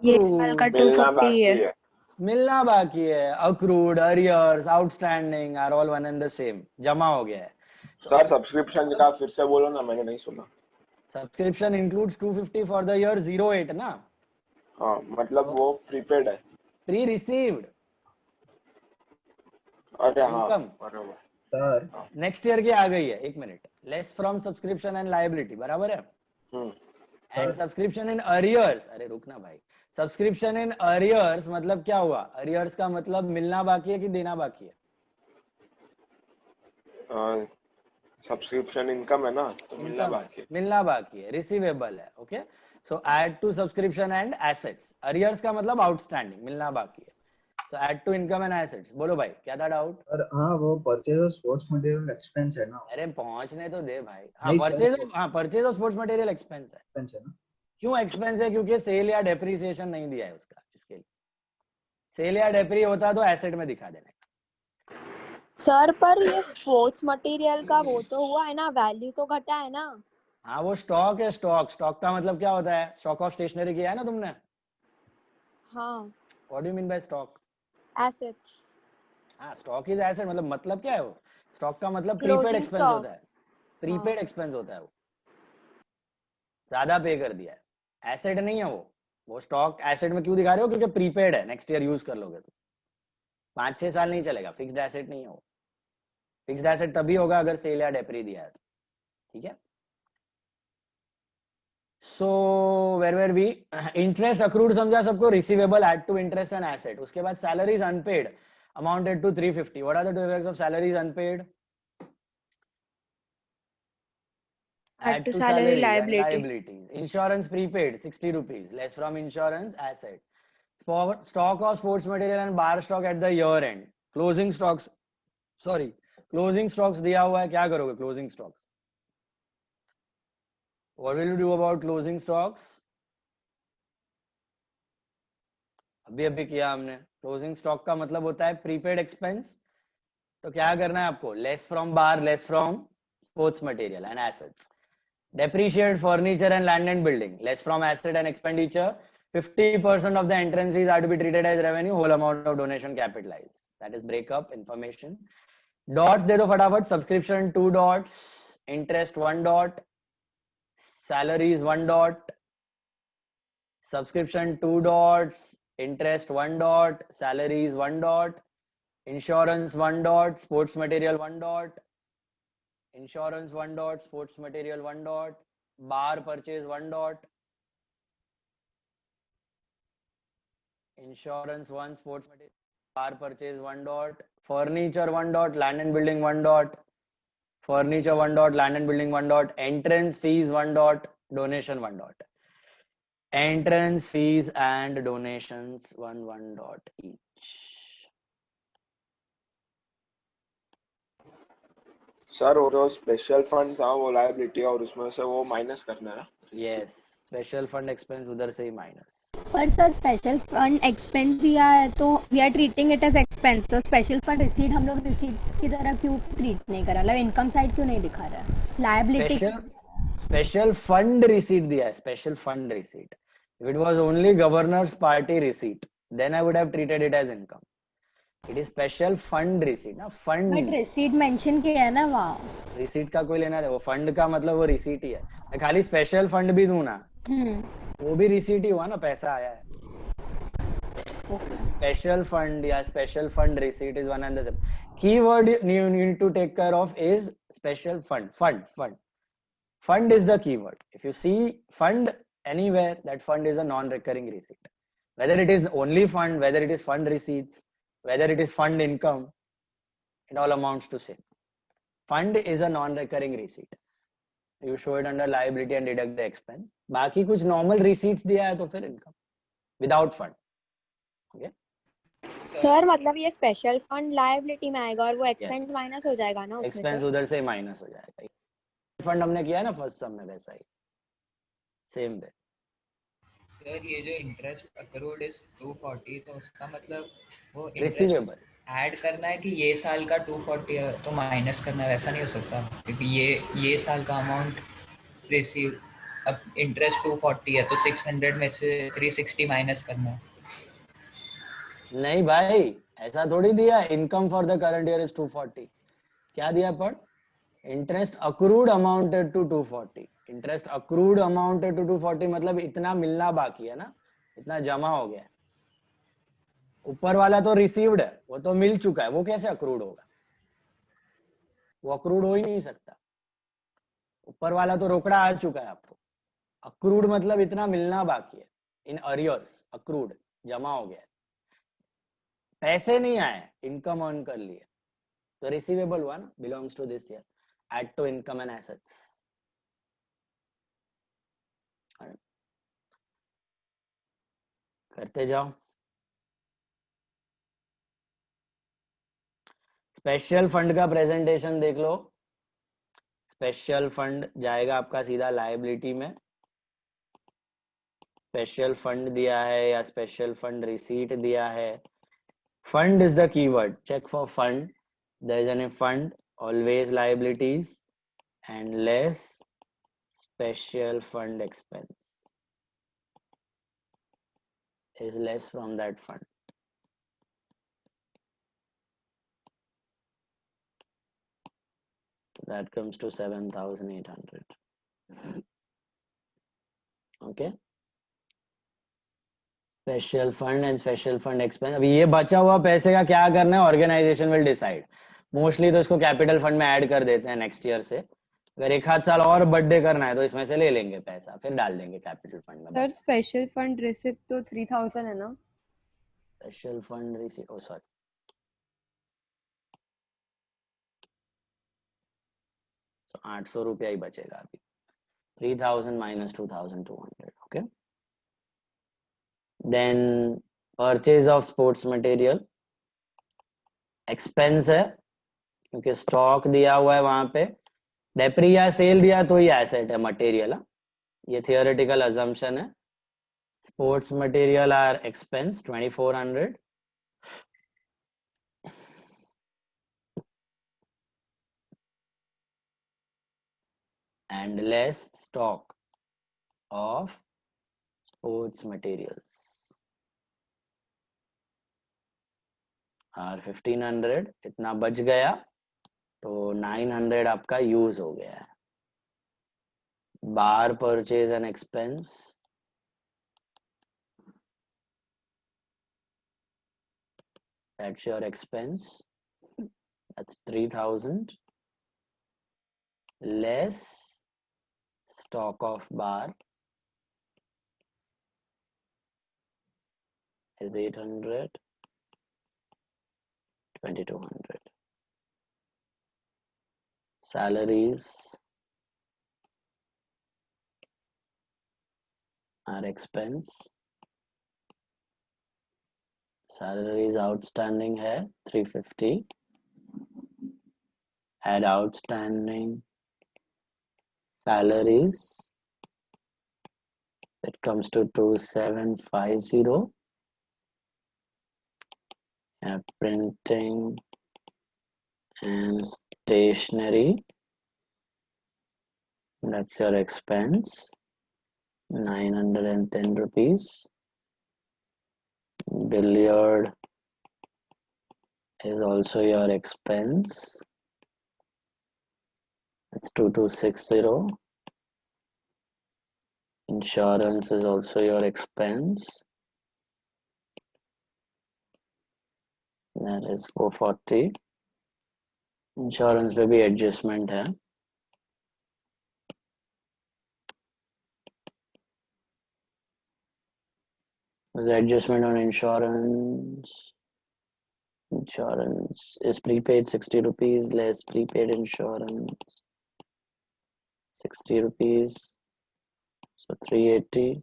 ये साल का 240 है. मिलना बाकी है. Accrued, arrears, outstanding are all one and the same. जमा हो गया है. सर सब्सक्रिप्शन का फिर से बोलो ना, मैंने नहीं सुना. Subscription includes 250 for the year 08 ना? हाँ, मतलब वो प्रीपेड है. Pre received. अरे हाँ, इनकम बराबर. सर नेक्स्ट ईयर की आ गई है. एक minute. Less from subscription and liability. बराबर है? And subscription in arrears. अरे रुकना भाई. सब्सक्रिप्शन इन अरियर्स मतलब क्या हुआ? अरियर्स का मतलब मिलना बाकी है कि देना बाकी है? सब्सक्रिप्शन इनकम है ना, तो मिलना बाकी है. मिलना बाकी है. रिसीवेबल है. Okay. So add to subscription and assets. Arrears का मतलब आउटस्टैंडिंग, मिलना बाकी है. So add to income and assets. बोलो भाई, क्या था डाउट? सर हाँ, वो purchase of sports material expense है ना. अरे पहुंचने तो दे भाई. हाँ, purchase of sports material expense है. एक्सपेंस है ना. क्यों एक्सपेंस है? क्योंकि सेल या डेप्रिसिएशन नहीं दिया है उसका. इसके लिए सेल या डेप्री होता तो एसेट में दिखा देना. सर पर ये स्पोर्ट्स मटेरियल का वो तो हुआ है ना, वैल्यू तो घटा है ना. हाँ, वो स्टॉक है. स्टॉक का मतलब क्या होता है? स्टॉक ऑफ स्टेशनरी किया है ना तुमने. हाँ. What do you mean by stock? Assets. हाँ, स्टॉक इज एसेट. मतलब क्या है वो? स्टॉक का मतलब प्रीपेड एक्सपेंस होता है. प्रीपेड एक्सपेंस होता है वो. ज्यादा पे कर दिया है. एसेट नहीं है वो. वो स्टॉक एसेट में क्यों दिखा रहे हो? क्योंकि प्रीपेड है. नेक्स्ट ईयर यूज कर लोगे तो 5-6 साल नहीं चलेगा. फिक्स्ड एसेट नहीं है वो. फिक्स्ड एसेट तभी होगा अगर सेल या डेप्री दिया है तो. ठीक है. So where were we? Interest accrued समझा सबको. Receivable add to interest and asset. उसके बाद salaries unpaid amounted to 350. What are the two effects of salaries unpaid? Add to salary liabilities. Insurance prepaid 60 rupees less from insurance asset. Stock of sports material and bar stock at the year end. Closing stocks दिया हुआ है. क्या करोगे closing stocks? What will you do about closing stocks? अभी किया हमने. Closing stock का मतलब होता है prepaid expense. तो क्या करना है आपको? Less from bar, less from sports material and assets. Depreciate furniture and land and building, less from asset and expenditure. 50% of the entrance fees are to be treated as revenue, whole amount of donation capitalized. That is breakup information. Dots दे दो फटाफट. Subscription 2 dots, interest 1 dot, salaries 1 dot, subscription 2 dots, interest 1 dot, salaries 1 dot, insurance 1 dot, sports material 1 dot, insurance 1 dot, sports material 1 dot, bar purchase 1 dot, insurance 1, sports material, bar purchase 1 dot, furniture 1 dot, land and building 1 dot, furniture 1 dot, land and building 1 dot, entrance fees 1 dot, donation 1 dot. Entrance fees and donations 1 dot each. Sir वो जो स्पेशल फंड था वो लायबिलिटी और उसमें से वो माइनस करना है. Yes, special fund expense उधर से ही माइनस. पर सर स्पेशल फंड एक्सपेंस दिया है तो we are treating it as expense, तो स्पेशल फंड रिसीट हम लोग रिसीट की तरह क्यों ट्रीट नहीं कर रहा, मतलब इनकम साइड क्यों नहीं दिखा रहा है. लायबिलिटी स्पेशल फंड रिसीट दिया है, special fund receipt. If it was only governor's party receipt, then I would have treated it as income. It is special fund receipt ना, fund. बट रिसीट मेंशन किया है ना वहाँ. रिसीट का कोई लेना है, वो फंड का मतलब वो रिसीट ही है. मैं खाली स्पेशल फंड भी दूं ना, वो भी रिसीट ही हुआ ना, पैसा आया है. Special fund या special fund receipt is one and the same. Keyword you need to take care of is special fund. Fund is the keyword. If you see fund anywhere, that fund is a non-recurring receipt. Whether it is only fund, whether it is fund receipts, whether it is fund income, it all amounts to same. Fund is a non-recurring receipt. You show it under liability and deduct the expense. बाकी कुछ normal receipts दिया है तो फिर income without fund. Okay? Sir मतलब ये स्पेशल फंड लायबिलिटी में आएगा और वो एक्सपेंस माइनस हो जाएगा ना उसमें से. एक्सपेंस उधर से माइनस हो जाएगा. फंड हमने किया है ना फर्स्ट सम में, वैसा ही सेम वे. सर ये जो इंटरेस्ट अक्रूड इज 240, तो उसका मतलब वो रिसीवेबल ऐड करना है कि ये साल का 240 है तो माइनस करना है, वैसा नहीं हो सकता क्योंकि ये साल का अमाउंट रिसीव, अब इंटरेस्ट 240 है तो 600 में से 360 माइनस करना है. नहीं भाई, ऐसा थोड़ी दिया. Income for the current year is 240. क्या दिया पढ़? Interest accrued amounted to 240. Interest accrued amounted to 240 मतलब इतना मिलना बाकी है ना, इतना जमा हो गया. ऊपर वाला तो रिसीव्ड है, वो तो मिल चुका है, वो कैसे अक्रूड होगा? वो अक्रूड हो ही नहीं सकता. ऊपर वाला तो रोकड़ा आ चुका है आपको. अक्रूड मतलब इतना मिलना बाकी है. इन अरियर्स अक्रूड, जमा हो गया है, पैसे नहीं आए, इनकम अर्न कर लिए तो रिसीवेबल हुआ ना, belongs to this year. Add to income and assets. करते जाओ. स्पेशल फंड का प्रेजेंटेशन देख लो. स्पेशल फंड जाएगा आपका सीधा लायबिलिटी में. स्पेशल फंड दिया है या स्पेशल फंड रिसीट दिया है. Fund is the keyword. Check for fund. There is any fund, always liabilities, and less special fund expense is less from that fund. That comes to 7,800. Okay. Special fund and special fund expense. अभी ये बचा हुआ पैसे का क्या करना है, ऑर्गेनाइजेशन विल डिसाइड. मोस्टली तो इसको कैपिटल फंड में ऐड कर देते हैं नेक्स्ट ईयर से. अगर एक आध साल और बर्थडे करना है तो इसमें से ले लेंगे पैसा, फिर डाल देंगे कैपिटल फंड में. सर स्पेशल फंड रिसिप्ट तो 3000 है ना. स्पेशल फंड रिसीट, ओ सॉरी, so 800 रुपया ही बचेगा अभी. 3000 minus 2200. Okay. Then purchase of sports material expense है क्योंकि स्टॉक दिया हुआ है वहां पे. डेप्री या सेल दिया तो ये एसेट है, मटेरियल. ये थियोरेटिकल अजम्पशन है. Sports material are expense 2400. and less stock of sports materials और 1500 इतना बच गया तो 900 आपका यूज हो गया है. Bar purchase and expense, that's your expense, that's 3000 less stock of bar is 800, 2200. Salaries are expense. Salaries outstanding है 350. Add outstanding salaries. It comes to 2750. And printing and stationery. That's your expense. 910 rupees. Billiard is also your expense. It's 2260. Insurance is also your expense. That is 440. Insurance पे भी adjustment है. There's adjustment on insurance. Insurance is prepaid 60 rupees less prepaid insurance 60 rupees, so 380.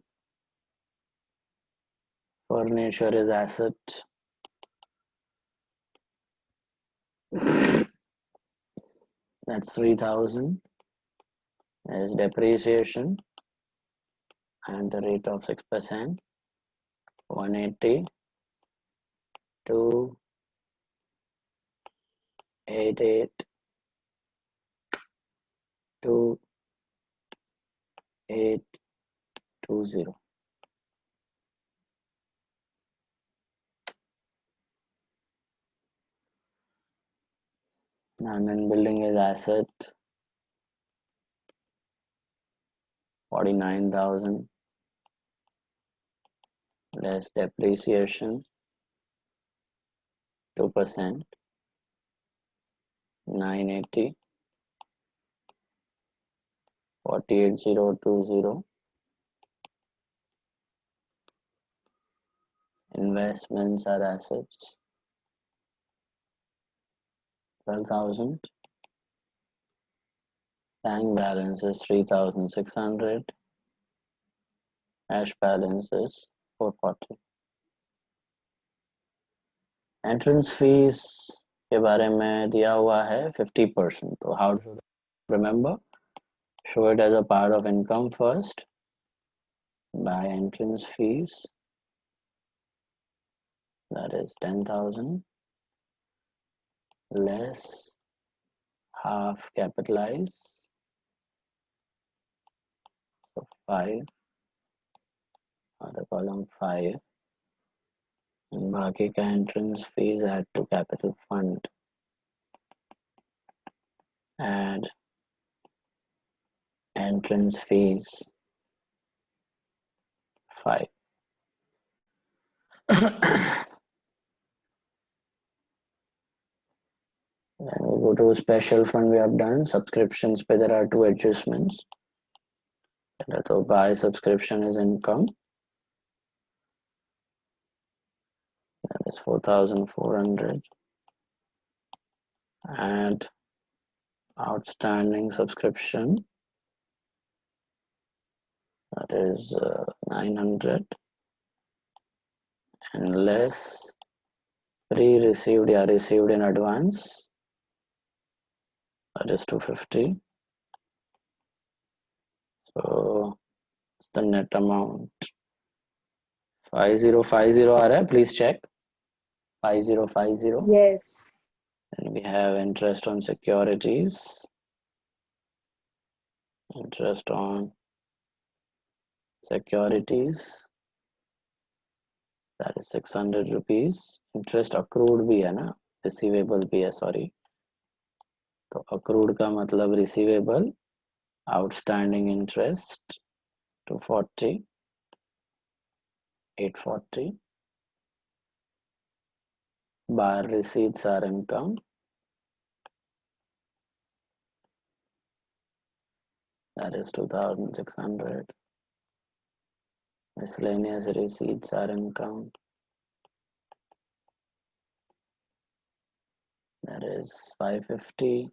Furniture is asset. That's 3000. There is depreciation at the rate of 6%. 180 to 88 to 820. And building is asset 49,000 less depreciation 2%, 980, 48020. Investments are assets 12,000. Bank balance is 3,600. Cash balance is 440. Entrance fees के बारे में दिया हुआ है 50%. So how to remember? Show it as a part of income first. By entrance fees. That is 10,000 less half capitalize. So 5. Other column 5. And बाकी का entrance fees add to capital fund. Add entrance fees 5. Then we go to special fund. We have done subscriptions, but there are 2 adjustments. So buy subscription is income. That is 4,400. And outstanding subscription. That is 900. And less pre-received, yeah, received in advance. That is 250. So it's the net amount. 5050 आ रहा है, please check. 5050. Yes. And we have interest on securities. interest on securities, that is 600 rupees. interest accrued भी है ना, receivable भी है, sorry. तो accrued का मतलब receivable, outstanding interest 240, 840. bar receipts are income, that is 2600. Miscellaneous receipts are income, that is 550.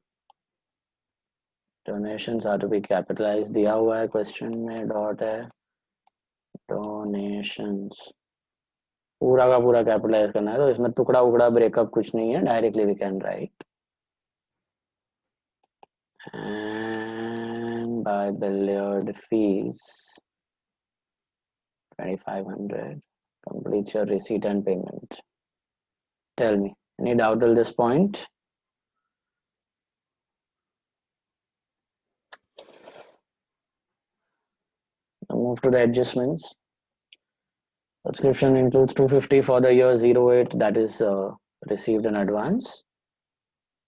Donations are to be capitalized, दिया हुआ है क्वेश्चन में, डॉट है. Donations पूरा का पूरा कैपिटलाइज करना है, तो इसमें टुकड़ा उकड़ा ब्रेकअप कुछ नहीं है, directly we can write. And by billiard fees 2500. Complete your receipt and payment. Tell me, any doubt till this point? Now move to the adjustments. Subscription includes 250 for the year 08, that is received in advance.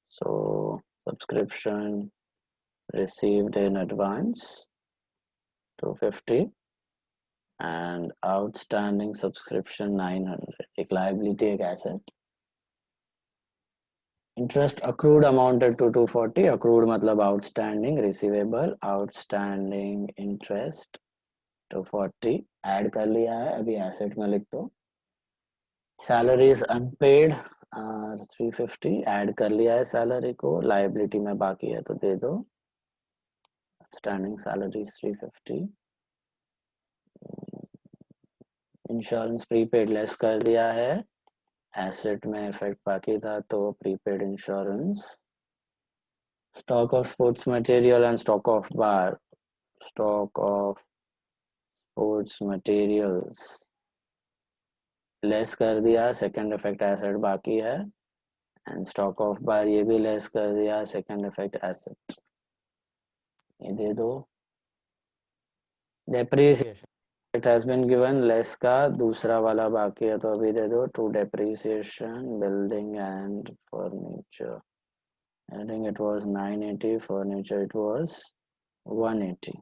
So subscription received in advance 250 and outstanding subscription 900. एक liability, एक asset. Interest accrued amounted to 240. Accrued मतलब outstanding, receivable, outstanding interest 240. Add कर लिया है, अभी asset में लिख दो. Salaries unpaid 350. Add कर लिया है salary को, liability में बाकी है तो दे दो. Outstanding salaries 350. Insurance prepaid less कर दिया है. Asset में effect बाकी था तो prepaid insurance. Stock of sports material and stock of bar. Stock of sports materials less कर दिया, second effect asset बाकी है. And stock of bar ये भी less कर दिया, second effect asset. ये दे दो. Depreciation it has been given, less का दूसरा वाला बाकी है तो अभी दे दो. To depreciation, building and furniture. I think it was 980, furniture it was 180.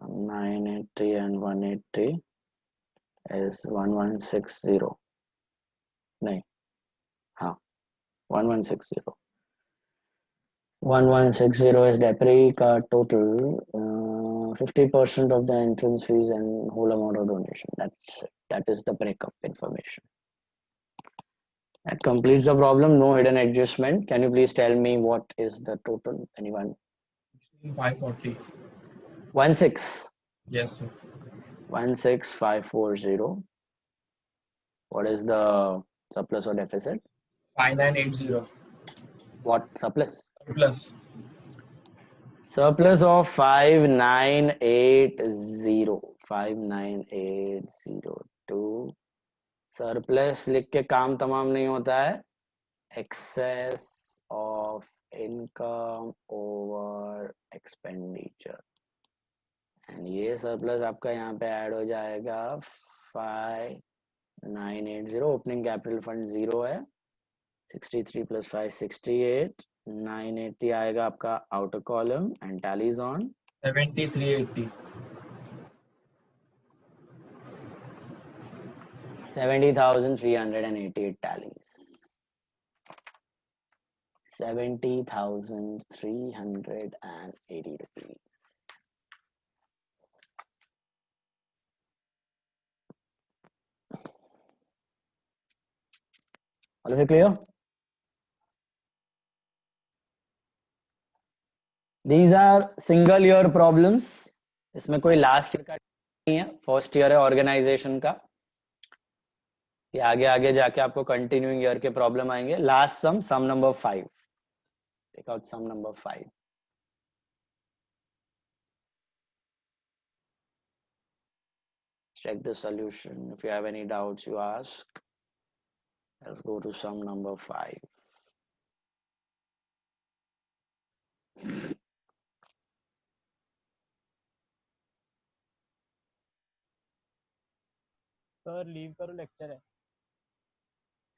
980 and 180 is 1160. नहीं, हाँ, 1160. 1160 is depre का total. 50% of the entrance fees and whole amount of donation. That is the breakup information. That completes the problem. No hidden adjustment. Can you please tell me what is the total? Anyone? 540. 16. Yes, sir. 16540. What is the surplus or deficit? 5980. What surplus? Plus. Surplus of 5980. 5980. Surplus लिख के काम तमाम नहीं होता है. Excess of income over expenditure. And ये सरप्लस आपका यहाँ पे ऐड हो जाएगा. 5980. ओपनिंग कैपिटल फंड 0 है. 63 plus 5 68. 980 आएगा आपका outer column and tallies on 7380. 70,388 tallies. 70,380 rupees. All of you clear? These are single year problems. इसमें कोई लास्ट ईयर का नहीं है, फर्स्ट ईयर है ऑर्गेनाइजेशन का. ये आगे आगे जाके आपको कंटिन्यूइंग ईयर के प्रॉब्लम आएंगे. Last sum number 5. Take out sum number 5. Check the solution. If you have any doubts, you ask. Let's go to sum number 5. Sir leave करो, लेक्चर है।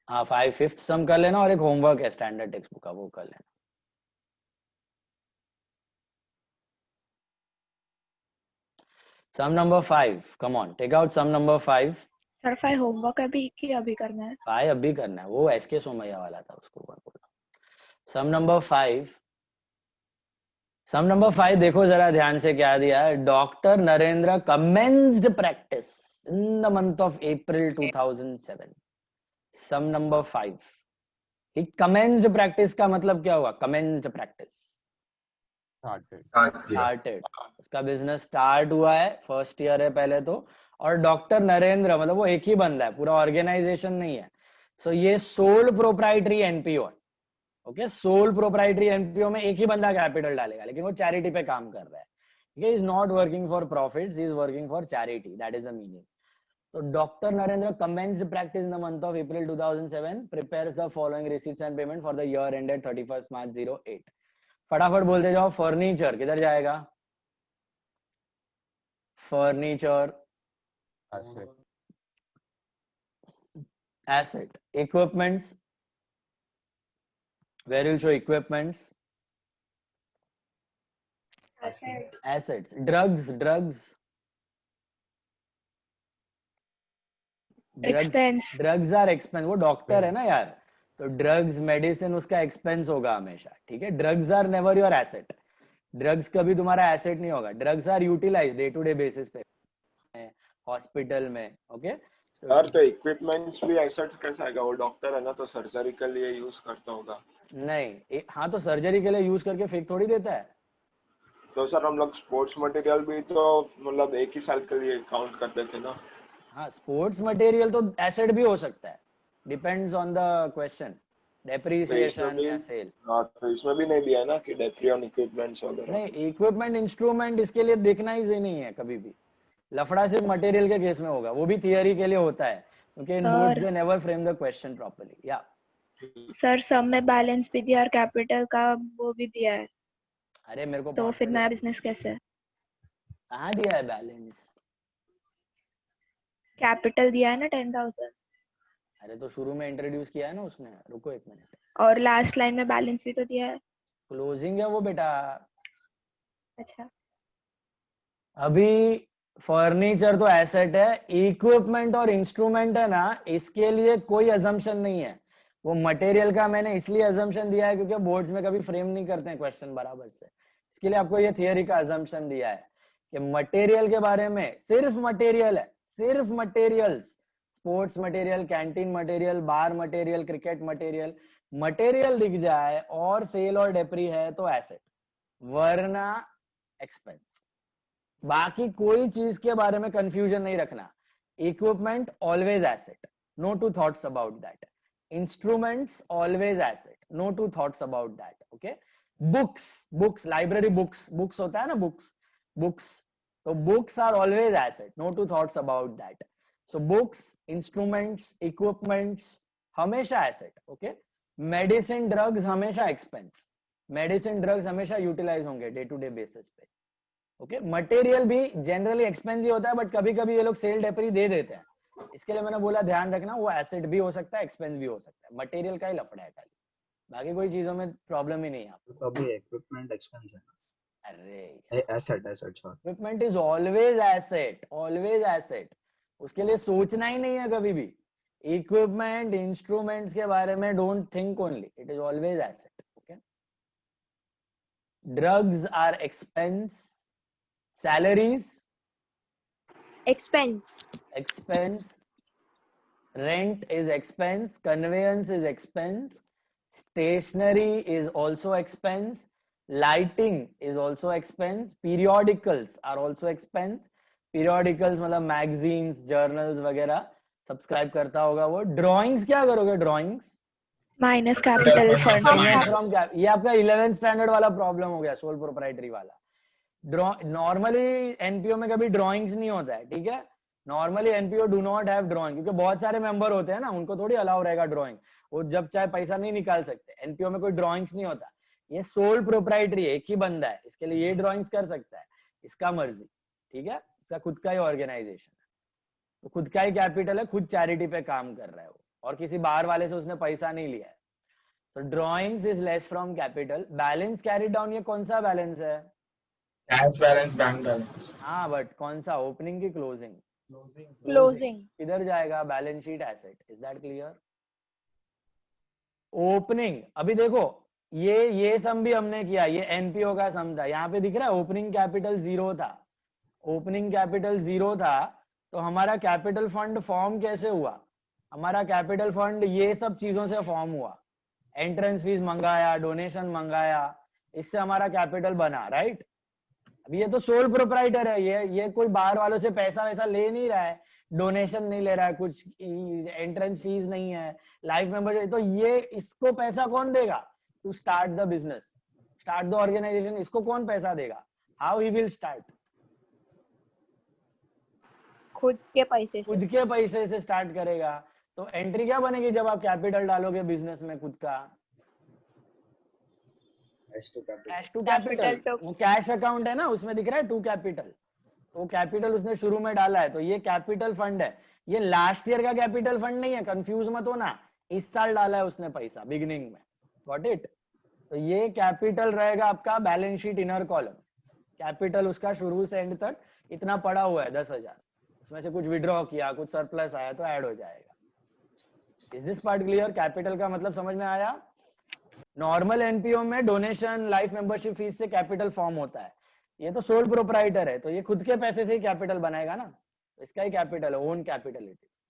हाँ 5/5 सम कर लेना और एक होमवर्क है स्टैंडर्ड टेक्स्ट बुक का, वो कर लेना। Sum number 5, come on, take out sum number 5. Sir 5 homework अभी कि अभी करना है? 5 अभी करना है, वो एसके सोमैया वाला था, उसको कौन बोला। Sum number 5, सम नंबर 5 देखो जरा ध्यान से क्या दिया है। Doctor Narendra commenced practice in the month of April 2007. Sum number 5, he commenced practice का मतलब क्या हुआ? commenced practice, started, उसका बिजनेस स्टार्ट हुआ है, फर्स्ट ईयर है पहले तो। और डॉक्टर नरेंद्र मतलब वो एक ही बंदा है, पूरा ऑर्गेनाइजेशन नहीं है। सो ये सोल प्रोप्राइटरी एनपीओ है। ओके, सोल प्रोप्राइटरी एनपीओ में एक ही बंदा कैपिटल डालेगा, लेकिन वो चैरिटी पे काम कर रहा है। ठीक है, is not working for profits, is working for charity, that is the meaning. तो doctor Narendra commenced practice in the month of April 2007, prepares the following receipts and payment for the year ended 31st March 08. फटाफट बोलते जाओ। फर्नीचर किधर जाएगा? Furniture asset. Equipments, where will show equipments? Assets. Drugs Expense. Drugs are expense. वो डॉक्टर है ना यार, तो ड्रग्स मेडिसिन उसका एक्सपेंस होगा हमेशा। ठीक है, drugs are never your asset, drugs कभी तुम्हारा एसेट नहीं होगा। Drugs are utilise day to day basis पे हॉस्पिटल में। ओके सर, तो इक्विपमेंट्स भी एसेट कैसे आएगा? वो डॉक्टर है ना, तो सर्जरी के लिए यूज करता होगा। नहीं, हाँ तो सर्जरी के लिए यूज करके फेक थोड़ी देता है। तो सर हम लोग स्पोर्ट्स मटेरियल भी तो मतलब एक ही साल के लिए काउंट करते थे ना। हाँ, स्पोर्ट्स मटेरियल तो एसेट भी हो सकता है, depends on the question, depreciation या सेल। तो इसमें भी नहीं दिया ना कि डेप्री ऑन इक्विपमेंट्स वगैरह। नहीं, इक्विपमेंट इंस्ट्रूमेंट इसके लिए देखना ही नहीं है कभी भी। लफड़ा सिर्फ मटेरियल के केस में होगा, वो भी थियरी के लिए होता है, क्योंकि in boards they never frame the question properly. या सर सम में बैलेंस भी दिया और कैपिटल का वो भी दिया है। अरे मेरे को तो फिर नया बिजनेस कैसे? कहाँ दिया है बैलेंस? कैपिटल दिया है ना 10,000। अरे तो शुरू में इंट्रोड्यूस किया है ना उसने, रुको एक मिनट। और लास्ट लाइन में बैलेंस भी तो दिया है। क्लोजिंग है वो बेटा। अच्छा, अभी फर्नीचर तो एसेट है, इक्विपमेंट और इंस्ट्रूमेंट है ना, इसके लिए कोई अजम्पशन नहीं है। वो मटेरियल का मैंने इसलिए अजम्पशन दिया है क्योंकि बोर्ड्स में कभी फ्रेम नहीं करते हैं क्वेश्चन बराबर से, इसके लिए आपको ये थियरी का अजम्पशन दिया है कि मटेरियल के बारे में सिर्फ मटेरियल है, सिर्फ materials, sports material, canteen material, bar material, cricket material, material दिख जाए और सेल और डेप्री है तो एसेट, वरना एक्सपेंस। बाकी कोई चीज के बारे में कंफ्यूजन नहीं रखना। Equipment always asset, no two thoughts about that. Instruments always asset, no two thoughts about that. Okay, books library books होता है ना, बुक्स तो books are always asset, no two thoughts about that. So books, instruments, equipments हमेशा एसेट। ओके, मेडिसिन ड्रग्स हमेशा एक्सपेंस, मेडिसिन ड्रग्स हमेशा यूटिलाइज होंगे डे टू डे बेसिस पे। ओके, मटेरियल भी जनरली एक्सपेंसिव होता है, बट कभी कभी ये लोग सेल डेप्री दे देते हैं, इसके लिए मैंने बोला ध्यान रखना, वो एसेट भी हो सकता है, एक्सपेंस भी हो सकता है। मटेरियल का ही लफड़ा है खाली, बाकी कोई चीजों में प्रॉब्लम ही नहीं है। तो अभी इक्विपमेंट एक्सपेंस है ना। अरे asset sorry, equipment is always asset, always asset, उसके लिए सोचना ही नहीं है कभी भी। इक्विपमेंट, इंस्ट्रूमेंट्स के बारे में don't think only, it is always asset. Okay, drugs are expense, salaries expense, rent is expense, conveyance is expense, stationery is also expense, lighting is also expense, periodicals are also expense। periodicals मतलब magazines, journals वगैरह सब्सक्राइब करता होगा वो। ड्राइंग्स क्या करोगे? Drawings minus capital fund. ये आपका 11th स्टैंडर्ड वाला प्रॉब्लम हो गया, सोल प्रोप्राइटरी वाला। नॉर्मली एनपीओ में कभी ड्राइंग्स नहीं होता है, ठीक है। Normally NPO do not have drawing, क्योंकि बहुत सारे मेंबर होते हैं ना, उनको थोड़ी अलाउ रहेगा ड्राइंग, वो जब चाहे पैसा नहीं निकाल सकते। एनपीओ में कोई ड्राइंग्स नहीं होता, ये सोल प्रोप्राइटरी है, एक ही बंदा है, इसके लिए ये ड्राइंग्स कर सकता है, इसका मर्जी, ठीक है, इसका खुद का ही ऑर्गेनाइजेशन है, तो खुद का ही कैपिटल है, खुद चैरिटी पे काम कर रहा है वो, और किसी बाहर वाले से उसने पैसा नहीं लिया है। तो drawings is less from capital. Balance carry down, ये कौन सा बैलेंस है? Cash balance, bank balance. हाँ, बट कौन सा, ओपनिंग की क्लोजिंग? क्लोजिंग। किधर जाएगा? Balance sheet asset. Is that clear? Opening, अभी देखो ये सम भी हमने किया, ये एनपीओ का सम था, यहाँ पे दिख रहा है ओपनिंग कैपिटल 0 था, ओपनिंग कैपिटल 0 था, तो हमारा कैपिटल फंड फॉर्म कैसे हुआ? हमारा कैपिटल फंड ये सब चीजों से फॉर्म हुआ, एंट्रेंस फीस मंगाया, डोनेशन मंगाया, इससे हमारा कैपिटल बना, राइट? अभी ये तो सोल प्रोप्राइटर है, ये कोई बाहर वालों से पैसा वैसा ले नहीं रहा है, डोनेशन नहीं ले रहा है, कुछ एंट्रेंस फीस नहीं है, लाइफ मेंबरशिप, तो ये इसको पैसा कौन देगा? To start the business, start the organisation, इसको कौन पैसा देगा? How he will start? खुद के पैसे से। खुद के पैसे से स्टार्ट करेगा। तो एंट्री क्या बनेगी जब आप कैपिटल डालोगे बिजनेस में खुद का? Cash to capital. वो कैश अकाउंट है ना, उसमें दिख रहा है टू कैपिटल, वो कैपिटल उसने शुरू में डाला है, तो ये कैपिटल फंड है, ये लास्ट ईयर का कैपिटल फंड नहीं है, कंफ्यूज मत होना, इस साल डाला है उसने पैसा बिगिनिंग में, गॉट इट? तो ये कैपिटल रहेगा आपका balance sheet inner column, capital उसका शुरू से एंड तक इतना पड़ा हुआ है 10,000, उसमें से कुछ विड्रॉ किया, कुछ सरप्लस आया तो ऐड हो जाएगा। Is this part clear? Capital का मतलब समझ में आया? नॉर्मल एनपीओ में डोनेशन, लाइफ मेंबरशिप फीस से कैपिटल फॉर्म होता है, ये तो सोल प्रोप्राइटर है, तो ये खुद के पैसे से ही कैपिटल बनाएगा ना, तो इसका ही कैपिटल है, ओन कैपिटल इट इज।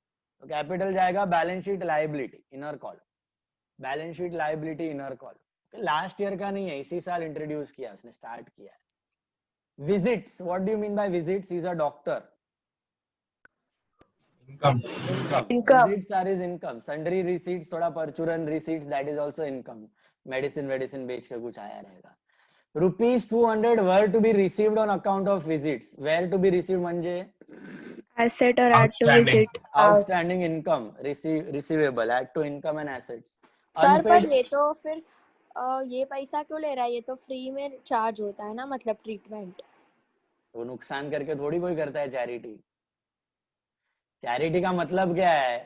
तो कैपिटल जाएगा balance sheet liability inner column, balance sheet liability inner column. Last year का नहीं है, इसी साल इंट्रोड्यूस किया उसने, स्टार्ट किया है। Visits, what do you mean by visits? Is a doctor. Income. Receipts are his income. Sundry receipts, थोड़ा परचूरन receipts, that is also income. Medicine बेच के कुछ आया रहेगा। Rupees 200 were to be received on account of visits. Where to be received म्हणजे asset or add to visit. Outstanding income, receivable, add to income and assets. Sir पर ये तो फिर ये पैसा क्यों ले रहा है? ये तो फ्री में चार्ज होता है ना, मतलब ट्रीटमेंट। तो नुकसान करके थोड़ी कोई करता है चैरिटी। चैरिटी का मतलब क्या है?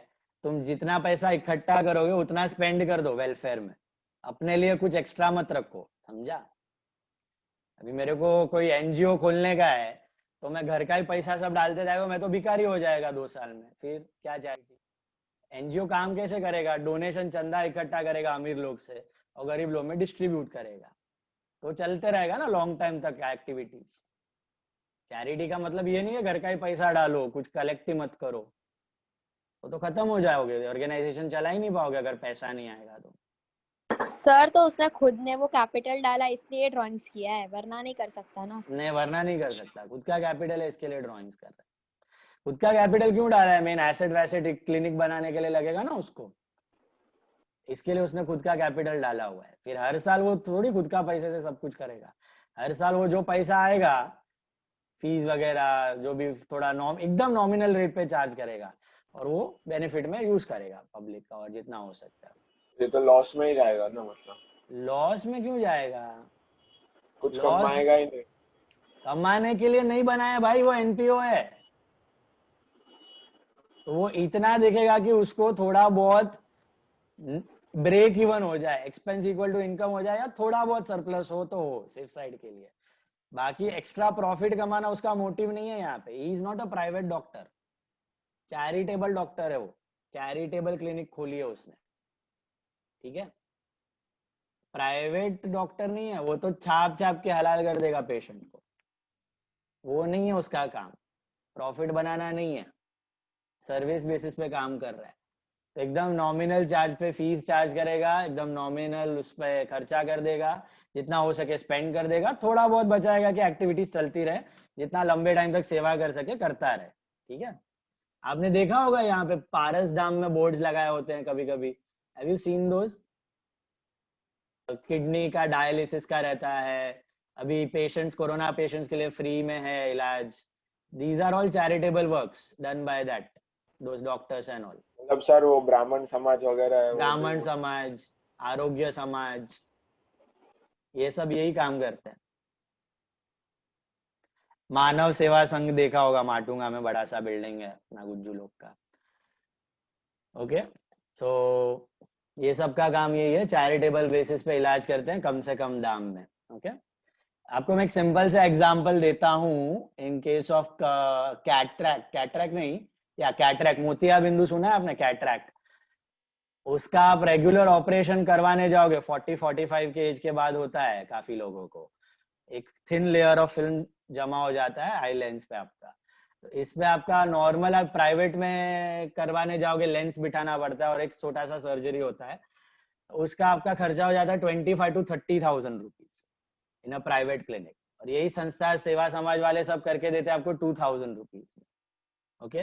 तुम जितना पैसा इकट्ठा करोगे उतना स्पेंड कर दो वेलफेयर में, अपने लिए कुछ एक्स्ट्रा मत रखो, समझा? अभी मेरे को कोई एनजीओ खोलने का है तो मैं घर का ही पैसा सब डालते जाएगा, मैं तो भिखारी हो जाएगा 2 साल में, फिर क्या चैरिटी? एनजीओ काम कैसे करेगा? डोनेशन, चंदा इकट्ठा करेगा अमीर लोग से और गरीब लोग में डिस्ट्रीब्यूट करेगा, तो चलते रहेगा ना लॉन्ग टाइम तक एक्टिविटीज। चैरिटी का मतलब ये नहीं है घर का ही पैसा डालो, कुछ कलेक्ट मत करो, तो खत्म हो जाओगे, ऑर्गेनाइजेशन चला ही नहीं पाओगे अगर पैसा नहीं आएगा तो। सर तो उसने खुद ने वो कैपिटल डाला इसलिए ड्राइंग्स किया है, वरना नहीं कर सकता ना। नहीं, वरना नहीं कर सकता, खुद का कैपिटल है इसके लिए ड्राइंग्स कर रहा है। खुद का कैपिटल क्यों डाला है? मेन एसेट वैसेट क्लिनिक बनाने के लिए लगेगा ना उसको, इसके लिए उसने खुद का कैपिटल डाला हुआ है। फिर हर साल वो थोड़ी खुद का पैसे से सब कुछ करेगा, हर साल वो जो पैसा आएगा फीस वगैरह जो भी थोड़ा एकदम नॉमिनल रेट पे चार्ज करेगा और वो बेनिफिट में यूज करेगा पब्लिक का, और जितना हो सकता है। ये तो लॉस में ही जाएगा ना, मतलब लॉस में क्यों जाएगा? कुछ कमाएगा ही नहीं। कमाने के लिए नहीं बनाया भाई, वो एनपीओ है, तो वो इतना देखेगा कि उसको थोड़ा बहुत ब्रेक इवन हो जाए, एक्सपेंस इक्वल टू इनकम हो जाए, या थोड़ा बहुत सरप्लस हो तो हो सेफ साइड के लिए। बाकी एक्स्ट्रा प्रॉफिट कमाना उसका मोटिव नहीं है यहाँ पे। He is not a private doctor, charitable doctor है वो, चैरिटेबल क्लिनिक खोली है उसने, ठीक है? प्राइवेट डॉक्टर नहीं है वो, तो छाप छाप के हलाल कर देगा पेशेंट को, वो नहीं है उसका काम, प्रॉफिट बनाना नहीं है, सर्विस बेसिस पे काम कर रहा है, तो एकदम नॉमिनल चार्ज पे फीस चार्ज करेगा, एकदम नॉमिनल उस पे खर्चा कर देगा, जितना हो सके स्पेंड कर देगा, थोड़ा बहुत बचाएगा कि एक्टिविटीज चलती रहे, जितना लंबे टाइम तक सेवा कर सके करता रहे, ठीक है? आपने देखा होगा यहाँ पे पारस धाम में बोर्ड्स लगाए होते हैं कभी कभी, have you seen those? Kidney का डायलिसिस का रहता है, अभी पेशेंट्स, कोरोना पेशेंट्स के लिए फ्री में है इलाज। These are all charitable works done by that those doctors and all. मतलब सर वो ब्राह्मण समाज वगैरह है, ब्राह्मण समाज, आरोग्य समाज, ये सब यही काम करते हैं। मानव सेवा संघ देखा होगा, माटुंगा में बड़ा सा बिल्डिंग है अपना गुज्जू लोग का। ओके, सो ये सब का काम यही है, चैरिटेबल बेसिस पे इलाज करते हैं कम से कम दाम में। ओके, आपको मैं एक सिंपल सा एग्जांपल देता हूँ। इन केस ऑफ कैटरैक्ट नहीं, या कैटरैक्ट, मोतिया बिंदु सुना है आपने, कैटरैक्ट, उसका आप रेगुलर ऑपरेशन करवाने जाओगे 40-45 के एज के बाद होता है काफी लोगों को, एक थिन लेयर ऑफ फिल्म जमा हो जाता है आई लेंस पे आपका। तो इसमें आपका नॉर्मल आप प्राइवेट में करवाने जाओगे, लेंस बिठाना पड़ता है और एक छोटा सा सर्जरी होता है, उसका आपका खर्चा हो जाता है 25,000 to 30,000 rupees in a private clinic. और यही संस्था सेवा समाज वाले सब करके देते हैं आपको 2,000 रुपीज में। Okay,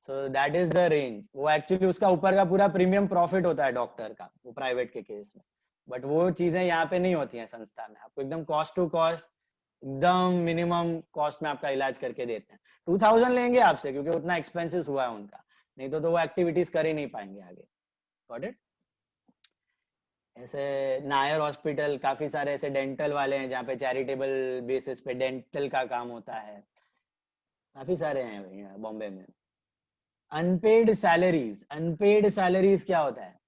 so that is the range. वो एक्चुअली उसका ऊपर का पूरा प्रीमियम प्रॉफिट होता है डॉक्टर का, वो प्राइवेट के केस में, बट वो चीजें यहाँ पे नहीं होती हैं संस्था में। आपको एकदम कॉस्ट टू कॉस्ट, एकदम मिनिमम कॉस्ट में आपका इलाज करके देते हैं। 2,000 लेंगे आपसे क्योंकि उतना एक्सपेंसेस हुआ है उनका, नहीं तो वो एक्टिविटीज कर ही नहीं पाएंगे आगे। Got it? ऐसे नायर हॉस्पिटल, काफी सारे ऐसे डेंटल वाले हैं जहाँ पे चैरिटेबल बेसिस पे डेंटल का काम होता है, काफी सारे हैं बॉम्बे में। अनपेड सैलरीज क्या होता है?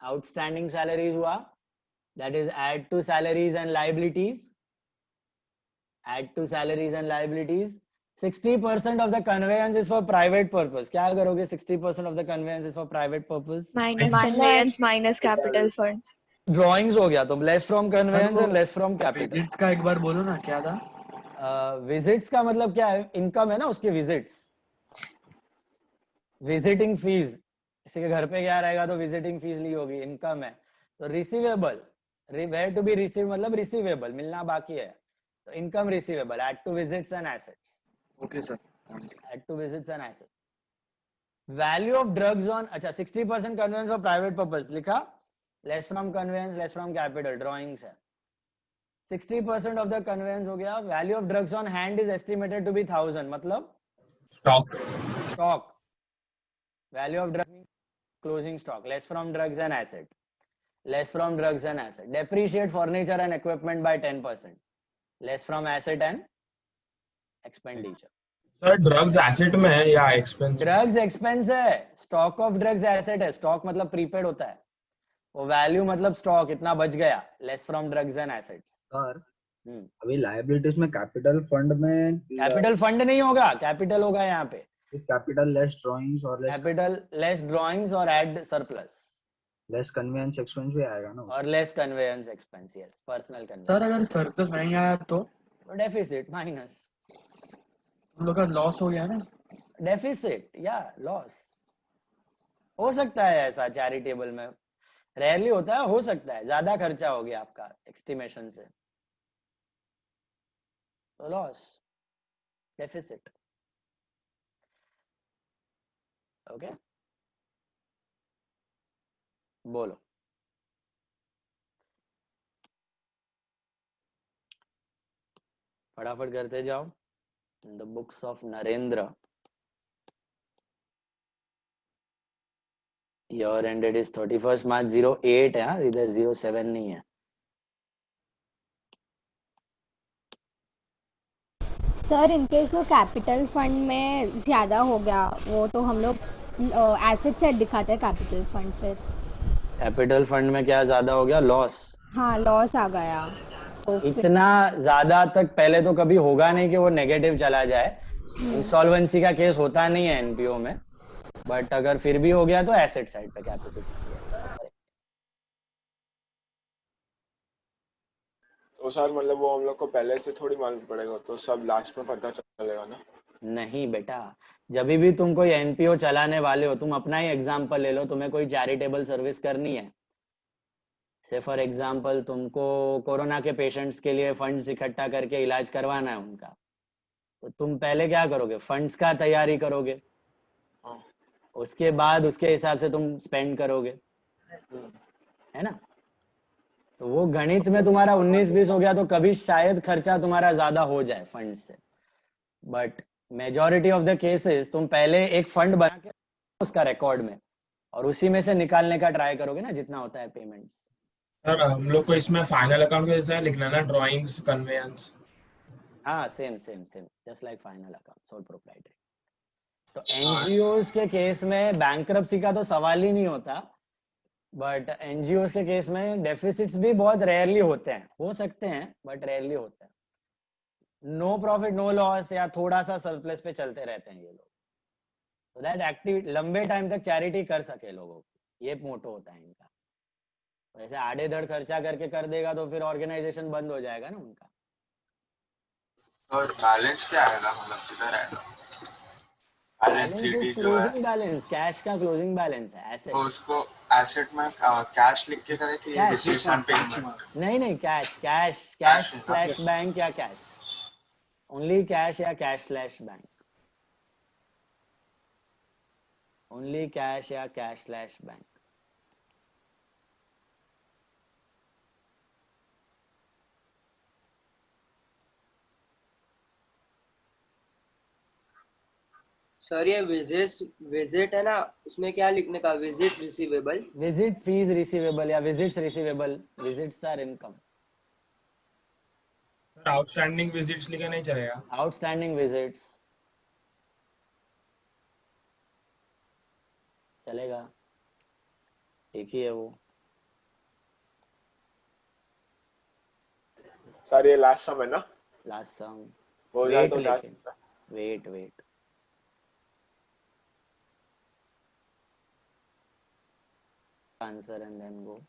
आउटस्टैंडिंग सैलरीज हुआ, that is add to salaries and liabilities. 60% of the conveyance is for private purpose. क्या करोगे? 60% of the conveyance is for private purpose. Minus conveyance minus capital fund. Drawings हो गया तो less from conveyance and less from capital. Visits का एक बार बोलो ना, क्या था? विजिट्स का मतलब क्या है? इनकम है ना उसके, विजिट्स, विजिटिंग फीस। किसी के घर पे क्या रहेगा तो विजिटिंग फीस ली होगी, इनकम है। तो receivable, were to be receive मतलब रिसीवेबल, मिलना बाकी है, तो income receivable, add to visits and assets. Okay sir, add to visits and assets. Value of drugs on, अच्छा 60% कन्वेंस फॉर प्राइवेट पर्पस लिखा, less from conveyance, less from capital, drawings है। 60% ऑफ द कन्वेंस हो गया। Value of drugs on hand is estimated to be 1,000, मतलब स्टॉक। Value of drugs closing stock, less from drugs and asset, less from drugs and asset. Depreciate furniture and equipment by 10%, less from asset and expenditure. Sir drugs asset में है या एक्सपेंस? ड्रग्स एक्सपेंस है, स्टॉक ऑफ ड्रग्स एसेट है। स्टॉक मतलब प्रीपेड होता है, वो वैल्यू मतलब स्टॉक इतना बच गया, less from drugs and assets. Sir अभी लायबिलिटीज में कैपिटल फंड में, कैपिटल फंड नहीं होगा, कैपिटल होगा यहाँ पे। कैपिटल लेस ड्राइंग्स और कैपिटल लेस ड्राइंग्स और add surplus, less conveyance expense भी आएगा ना, और less conveyance expense, yes, personal conveyance. Sir अगर सरप्लस नहीं आया तो डेफिसिट माइनस, हम लोग का लॉस हो गया ना। डेफिसिट या लॉस हो सकता है ऐसा, चैरिटेबल में रेयरली होता है, हो सकता है ज्यादा खर्चा हो गया आपका एस्टिमेशन से, तो लॉस, डेफिसिट। ओके, बोलो। फटाफट करते जाओ। In the books of Narendra, year ended is 31st March 08 है, इधर 07 नहीं है। सर इनकेस वो कैपिटल फंड में ज्यादा हो गया, वो तो हम लोग एसेट साइड दिखाते हैं कैपिटल फंड। फिर कैपिटल फंड में क्या ज्यादा हो गया? लॉस। हाँ, लॉस आ गया। तो इतना ज्यादा तक पहले तो कभी होगा नहीं कि वो नेगेटिव चला जाए। इंसॉल्वेंसी का केस होता नहीं है एनपीओ में, बट अगर फिर भी हो गया तो एसेट साइड पे कैपिटल। तो सर मतलब वो हम लोग को पहले से थोड़ी मालूम पड़ेगा, तो सब लास्ट में पता चलेगा ना? नहीं बेटा, जब भी तुम कोई एनपीओ चलाने वाले हो, तुम अपना ही एग्जांपल ले लो, तुम्हें कोई चैरिटेबल सर्विस करनी है, से फॉर एग्जांपल तुमको कोरोना के पेशेंट्स के लिए फंड्स इकट्ठा करके इलाज करवाना है उनका, तो तुम पहले क्या करोगे? फंड्स का तैयारी करोगे, उसके बाद उसके हिसाब से तुम स्पेंड करोगे, है ना? तो वो गणित में तुम्हारा 19-20 हो गया तो कभी शायद खर्चा तुम्हारा ज्यादा हो जाए फंड से, but majority of the cases तुम पहले एक फंड बना के उसका रिकॉर्ड में, और उसी में से निकालने का ट्राई करोगे ना जितना होता है पेमेंट्स। सर हम लोग को इसमें फाइनल अकाउंट के जैसा लिखना है ना, ड्राइंग्स कन्वेंस। हाँ same just like final account sole proprietary. तो एनजीओस के केस में बैंक्रप्सी का तो सवाल ही नहीं होता, बट एनजीओस के केस में डेफिसिट्स भी बहुत रेयरली होते हैं, हो सकते हैं बट रेयरली होते हैं। नो प्रॉफिट नो लॉस या थोड़ा सा सरप्लस पे चलते रहते हैं ये लोग, तो दैट एक्टिव लंबे टाइम तक चैरिटी कर सके लोगों को, ये मोटो होता है इनका। वैसे आधे धड़ खर्चा करके कर देगा तो फिर ऑर्गेनाइजेशन बंद हो जाएगा ना उनका। और बैलेंस क्या आएगा, मतलब किधर आएगा बैलेंस शीट जो है? क्लोजिंग बैलेंस, कैश का क्लोजिंग बैलेंस है एसेट। तो उसको एसेट में कैश लिख के करें कि रिसीव्स एंड पेमेंट? नहीं कैश स्लैश बैंक या कैश, ओनली कैश या cash slash bank, only cash या कैश स्लैश बैंक। सर ये विजिट है ना, उसमें क्या लिखने का? Visit receivable, visit fees receivable या visits receivable, visits are income. Outstanding visits लिखा नहीं चलेगा? आउटस्टैंडिंग विजिट्स चलेगा, एक ही है वो। सर ये लास्ट सम है ना? लास्ट सम हो जाए वेट, तो लेकिन wait answer and then go.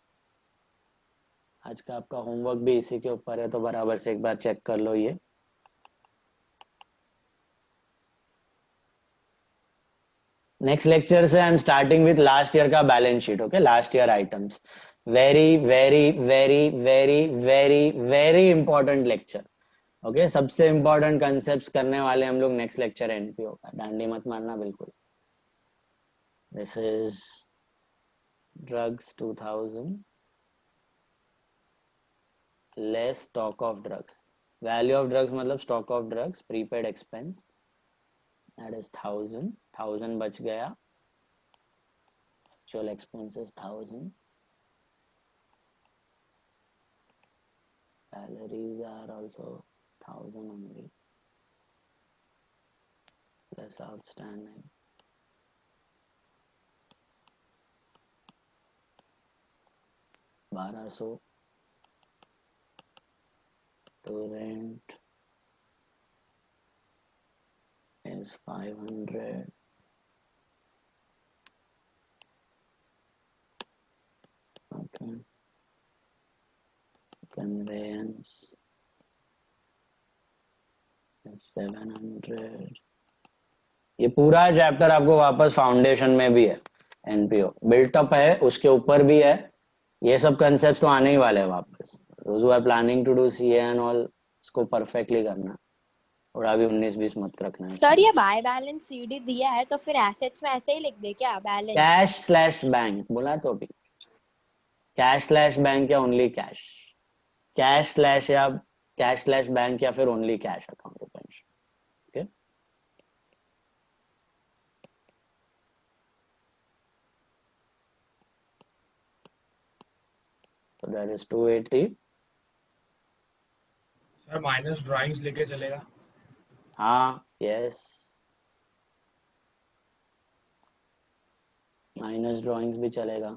आज का आपका होमवर्क भी इसी के ऊपर है, तो बराबर से एक बार चेक कर लो ये। नेक्स्ट लेक्चर से I am starting with last year का balance sheet, okay, last year items. Very very very very very very important lecture, okay. सबसे इंपॉर्टेंट कंसेप्ट्स करने वाले हम लोग नेक्स्ट लेक्चर एनपीओ का, डांडी मत मारना बिल्कुल। This is drugs 2000 less stock of drugs, value of drugs मतलब stock of drugs, prepaid expense, that is 1000 बच गया, actual expenses 1000, salaries are also 1000 only, plus outstanding, $1200 to rent is 500, okay, conveyance is 700। ये पूरा चैप्टर आपको वापस फाउंडेशन में भी है, एनपीओ बिल्टअप है, उसके ऊपर भी है। ये सब कंसेप्ट्स तो आने ही वाले हैं वापस। Those who are planning to do CA and all, इसको परफेक्टली करना, थोड़ा भी 19-20 मत रखना है। सर ये बाय बैलेंस सीडी दिया है तो फिर एसेट्स में ऐसे ही लिख दे क्या? बैलेंस कैश स्लैश बैंक बोला तो भी, कैश स्लैश बैंक या ओनली कैश, कैश स्लैश या कैश स्लैश बैंक या फिर only cash account open, okay. तो that is 280। Sir minus drawings लेके चलेगा? हाँ यस, माइनस ड्राइंग्स भी चलेगा,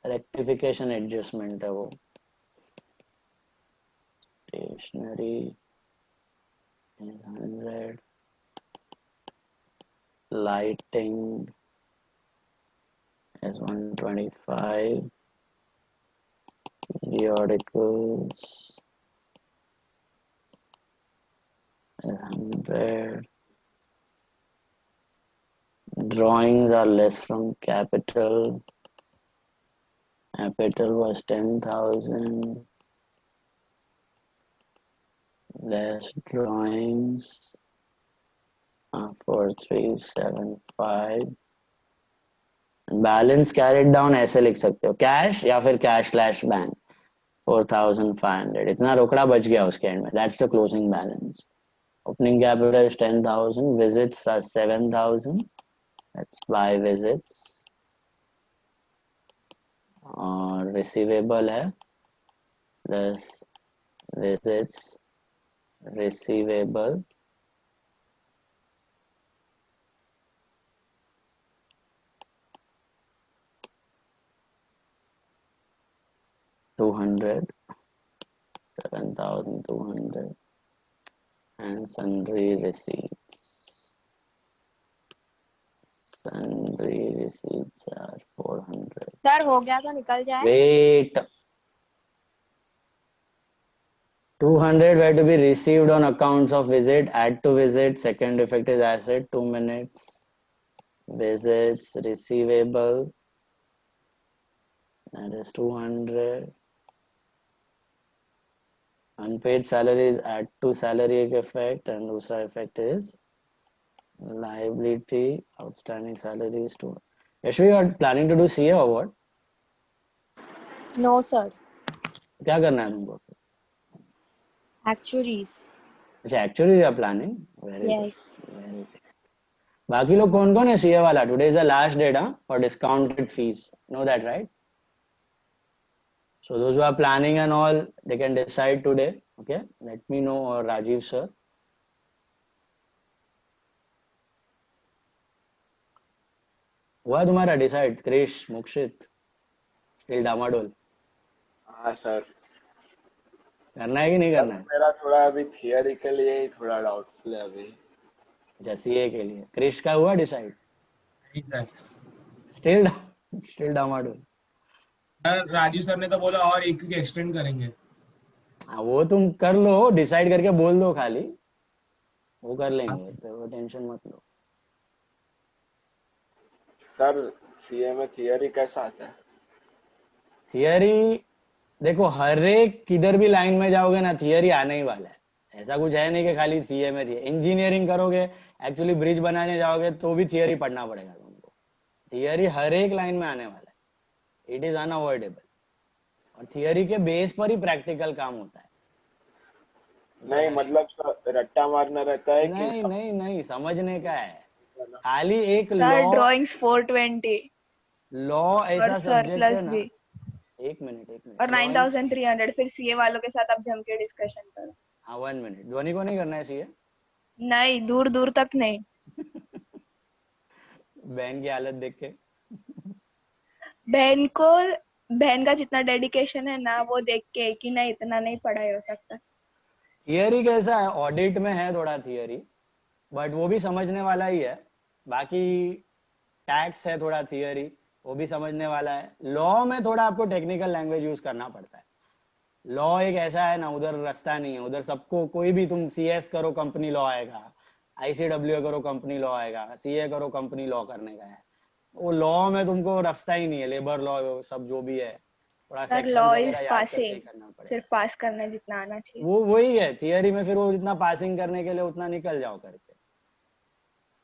रेक्टिफिकेशन एडजस्टमेंट है वो। Stationery is 100, lighting is 125, periodicals is 100, drawings are less from capital was 10,000, less drawings 4375, balance carried down ऐसे लिख सकते हो, कैश या फिर कैश स्लैश बैंक 4500, इतना रोकड़ा बच गया उसके एंड में, that's the closing balance. Opening capital is 10,000, visits are 7,000, that's by visits, और रिसीवेबल है plus visits receivable $200, 7,200 and sundry receipts. Sundry receipts are 400. सर हो गया तो निकल जाए. Wait. 200 were to be received on accounts of visit. Add to visit. Second effect is asset. 2 minutes. Visits receivable. That is 200. Unpaid salaries add to salary effect, and दूसरा effect is liability outstanding salaries to. Yashvi, you are planning to do CA or what? No sir. क्या करना है तुमको? Actuaries. अच्छा, actually you are planning. Very Yes. good. Very good. बाकी लोग कौन कौन है CA वाला? Today is the last date for discounted fees. Know that, right? So those who are planning and all, they can decide today. Okay, let me know, or Rajiv sir. हुआ तुम्हारा डिसाइड? क्रिश, मुक्षित, स्टिल डामाडोल? हाँ सर. करना है कि नहीं करना है? मेरा थोड़ा अभी थियरी के लिए ही थोड़ा डाउटफुल है अभी. अच्छा, सीए के लिए. क्रिश का हुआ डिसाइड? नहीं सर. स्टिल डामाडोल. राजू सर ने तो बोला और एक वीक एक्सटेंड करेंगे. हाँ, वो तुम कर लो, डिसाइड करके बोल दो खाली, वो कर लेंगे, तो वो टेंशन मत लो. सर सीए में थियरी कैसा आता है? थियरी देखो, हर एक किधर भी लाइन में जाओगे ना, थियरी आने ही वाला है. ऐसा कुछ है नहीं कि खाली सीए में थियरी. इंजीनियरिंग करोगे, एक्चुअली ब्रिज बनाने जाओगे तो भी थियरी पढ़ना पड़ेगा तुमको. थियरी हर एक लाइन में आने वाला है. It is unavoidable. और थियरी के बेस पर ही प्रैक्टिकल काम होता है. नहीं मतलब रट्टा मारना रहता है नहीं कि नहीं नहीं, समझने का है. खाली एक सर लॉ. ड्राइंग्स 420 लॉ ऐसा और सर सब्जेक्ट है प्लस ना. भी एक मिनट. और 9300 फिर सीए वालों के साथ अब जम के डिस्कशन करो. हाँ, 1 मिनट. ध्वनि को नहीं करना है सीए? नहीं, दूर दूर तक नहीं. बहन की हालत देख के. बहन का जितना डेडिकेशन है ना, वो देख के कि नहीं इतना नहीं पढ़ाई हो सकता. थियरी कैसा है, ऑडिट में है थोड़ा थियरी, बट वो भी समझने वाला ही है. बाकी टैक्स है थोड़ा थियरी, वो भी समझने वाला है. लॉ में थोड़ा आपको टेक्निकल लैंग्वेज यूज करना पड़ता है. लॉ एक ऐसा है ना, उधर रास्ता नहीं है. उधर सबको, कोई भी तुम सीएस करो कंपनी लॉ आएगा, आईसीडब्ल्यू करो कंपनी लॉ आएगा, सीए करो कंपनी लॉ करने का है. वो लॉ में तुमको रास्ता ही नहीं है. लेबर लॉ सब जो भी है, थोड़ा सर सेक्शन लॉ वगैरह इज याद करके पासिंग, करना पड़ेगा. सिर्फ पास करना जितना आना चाहिए. वो वही है थियरी में. फिर वो जितना पासिंग करने के लिए उतना निकल जाओ करके.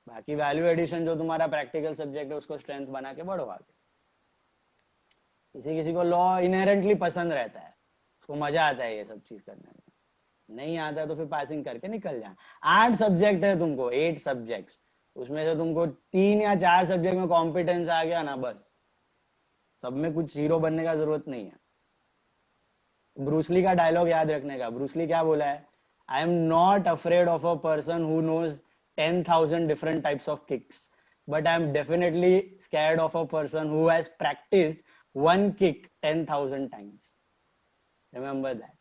बाकी वैल्यू एडिशन जो तुम्हारा प्रैक्टिकल सब्जेक्ट है, उसको स्ट्रेंथ बना के बढ़ो आगे. किसी किसी को लॉ इनहेरेंटली पसंद रहता है, उसको मजा आता है ये सब चीज करने में. नहीं आता तो फिर पासिंग करके निकल जाए. 8 सब्जेक्ट है तुमको, 8 सब्जेक्ट्स. उसमें से तुमको 3 या 4 सब्जेक्ट में कॉम्पिटेंस आ गया ना, बस. सब में कुछ हीरो बनने का जरूरत नहीं है. ब्रूसली का डायलॉग याद रखने का. ब्रूसली क्या बोला है? I am not afraid of a person who knows 10,000 different types of kicks, but I am definitely scared of a person who has practiced one kick 10,000 times. Remember that.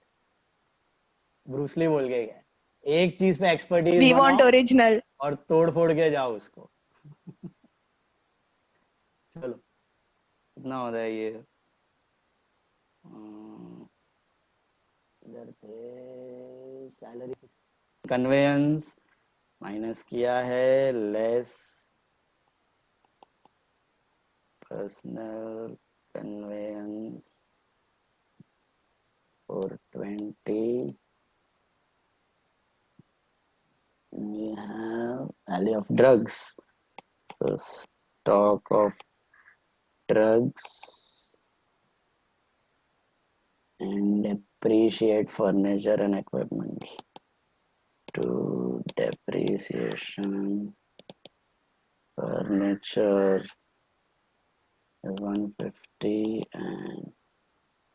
Bruce Lee बोल के गया, एक चीज पे एक्सपर्टीज We want original. और तोड़ फोड़ के जाओ उसको. चलो, कितना होता है ये? इधर पे सैलरी कन्वेंस माइनस किया है, less personal conveyance 420. We have value of drugs, so stock of drugs and depreciate furniture and equipment. To depreciation furniture is 150 and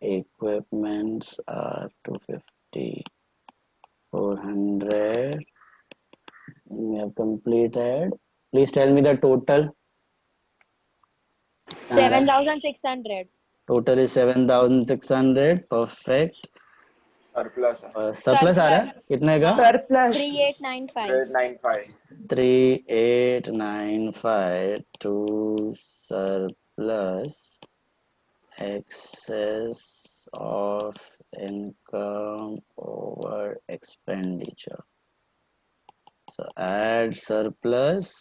equipments are 250, 400. We have completed. Please tell me the total. 7,600. Total is 7,600. Perfect. Surplus है सरप्लस आ रहा है कितने का? Surplus. 3895. 895 3895 to surplus excess of income over expenditure. So add surplus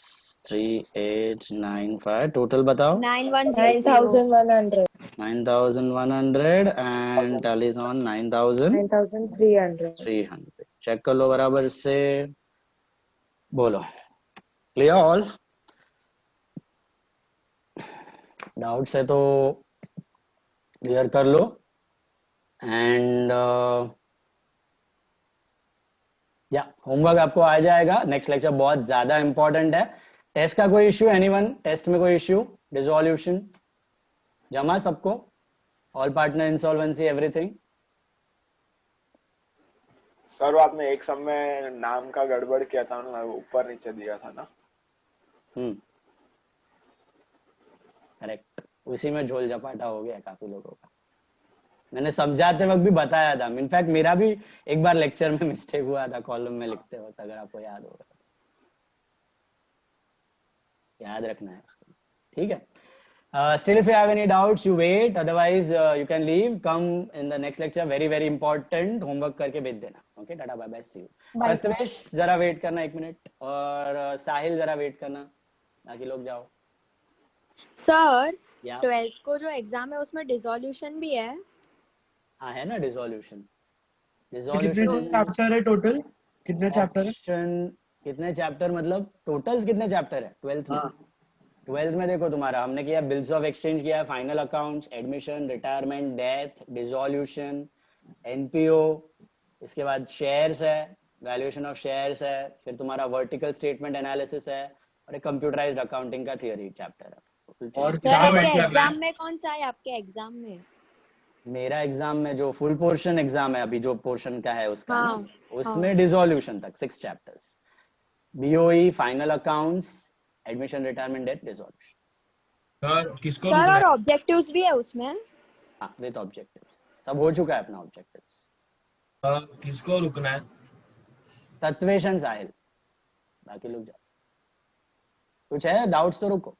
3895. Total बताओ. 9,100. 9,100 and tallies on 9,300. चेक कर लो बराबर से. बोलो. Clear all? डाउट्स है तो क्लियर कर लो. एंड या होमवर्क आपको आ जाएगा. नेक्स्ट लेक्चर बहुत ज्यादा इंपॉर्टेंट है. टेस्ट का कोई इश्यू? एनीवन? टेस्ट में कोई इश्यू? डिसोल्यूशन जमा सबको? All partner insolvency everything? Sir आपने एक सब में नाम का गड़बड़ किया था ना, ऊपर नीचे दिया था ना. करेक्ट. उसी में झोल झपाटा हो गया काफी लोगों का. मैंने समझाते वक्त भी बताया था. इनफैक्ट मेरा भी एक बार लेक्चर में मिस्टेक हुआ था कॉलम में लिखते वक्त, अगर आपको याद होगा. याद रखना है उसको. ठीक है. Still if you have any doubts you wait, otherwise you can leave. Come in the next lecture. Very very important. homework करके भेज देना. Okay, टाटा bye bye, see you. Prathamesh जरा वेट करना 1 मिनट, और साहिल जरा वेट करना. बाकी लोग जाओ. सर या 12th को जो एग्जाम है उसमें डिसोल्यूशन भी है. हाँ है ना डिसोल्यूशन. कितने चैप्टर है टोटल? कितने चैप्टर है? कितने चैप्टर मतलब टोटल कितने चैप्टर है 12th में? 12th में देखो तुम्हारा हमने किया बिल्स ऑफ एक्सचेंज किया, final accounts, admission, retirement, death, dissolution, NPO. इसके बाद शेयर्स है, वैल्यूएशन ऑफ शेयर्स है, फिर तुम्हारा वर्टिकल स्टेटमेंट एनालिसिस है, और एक कंप्यूटराइज्ड अकाउंटिंग का थियरी चैप्टर है. और सर आपके एग्जाम में कौन सा है? आपके एग्जाम में? मेरा एग्जाम में जो फुल पोर्शन एग्जाम है अभी, जो पोर्शन का है उसका हाँ, ना, उसमें डिसोल्यूशन तक 6 chapters. BOE, final accounts, admission, retirement, death, dissolution. Sir किसको सर और ऑब्जेक्टिव्स भी है उसमें? हाँ विद ऑब्जेक्टिव्स. सब हो चुका है अपना ऑब्जेक्टिव्स. किसको रुकना है? तत्वेशन साहिल. बाकी लोग जाओ. कुछ है डाउट्स तो रुको.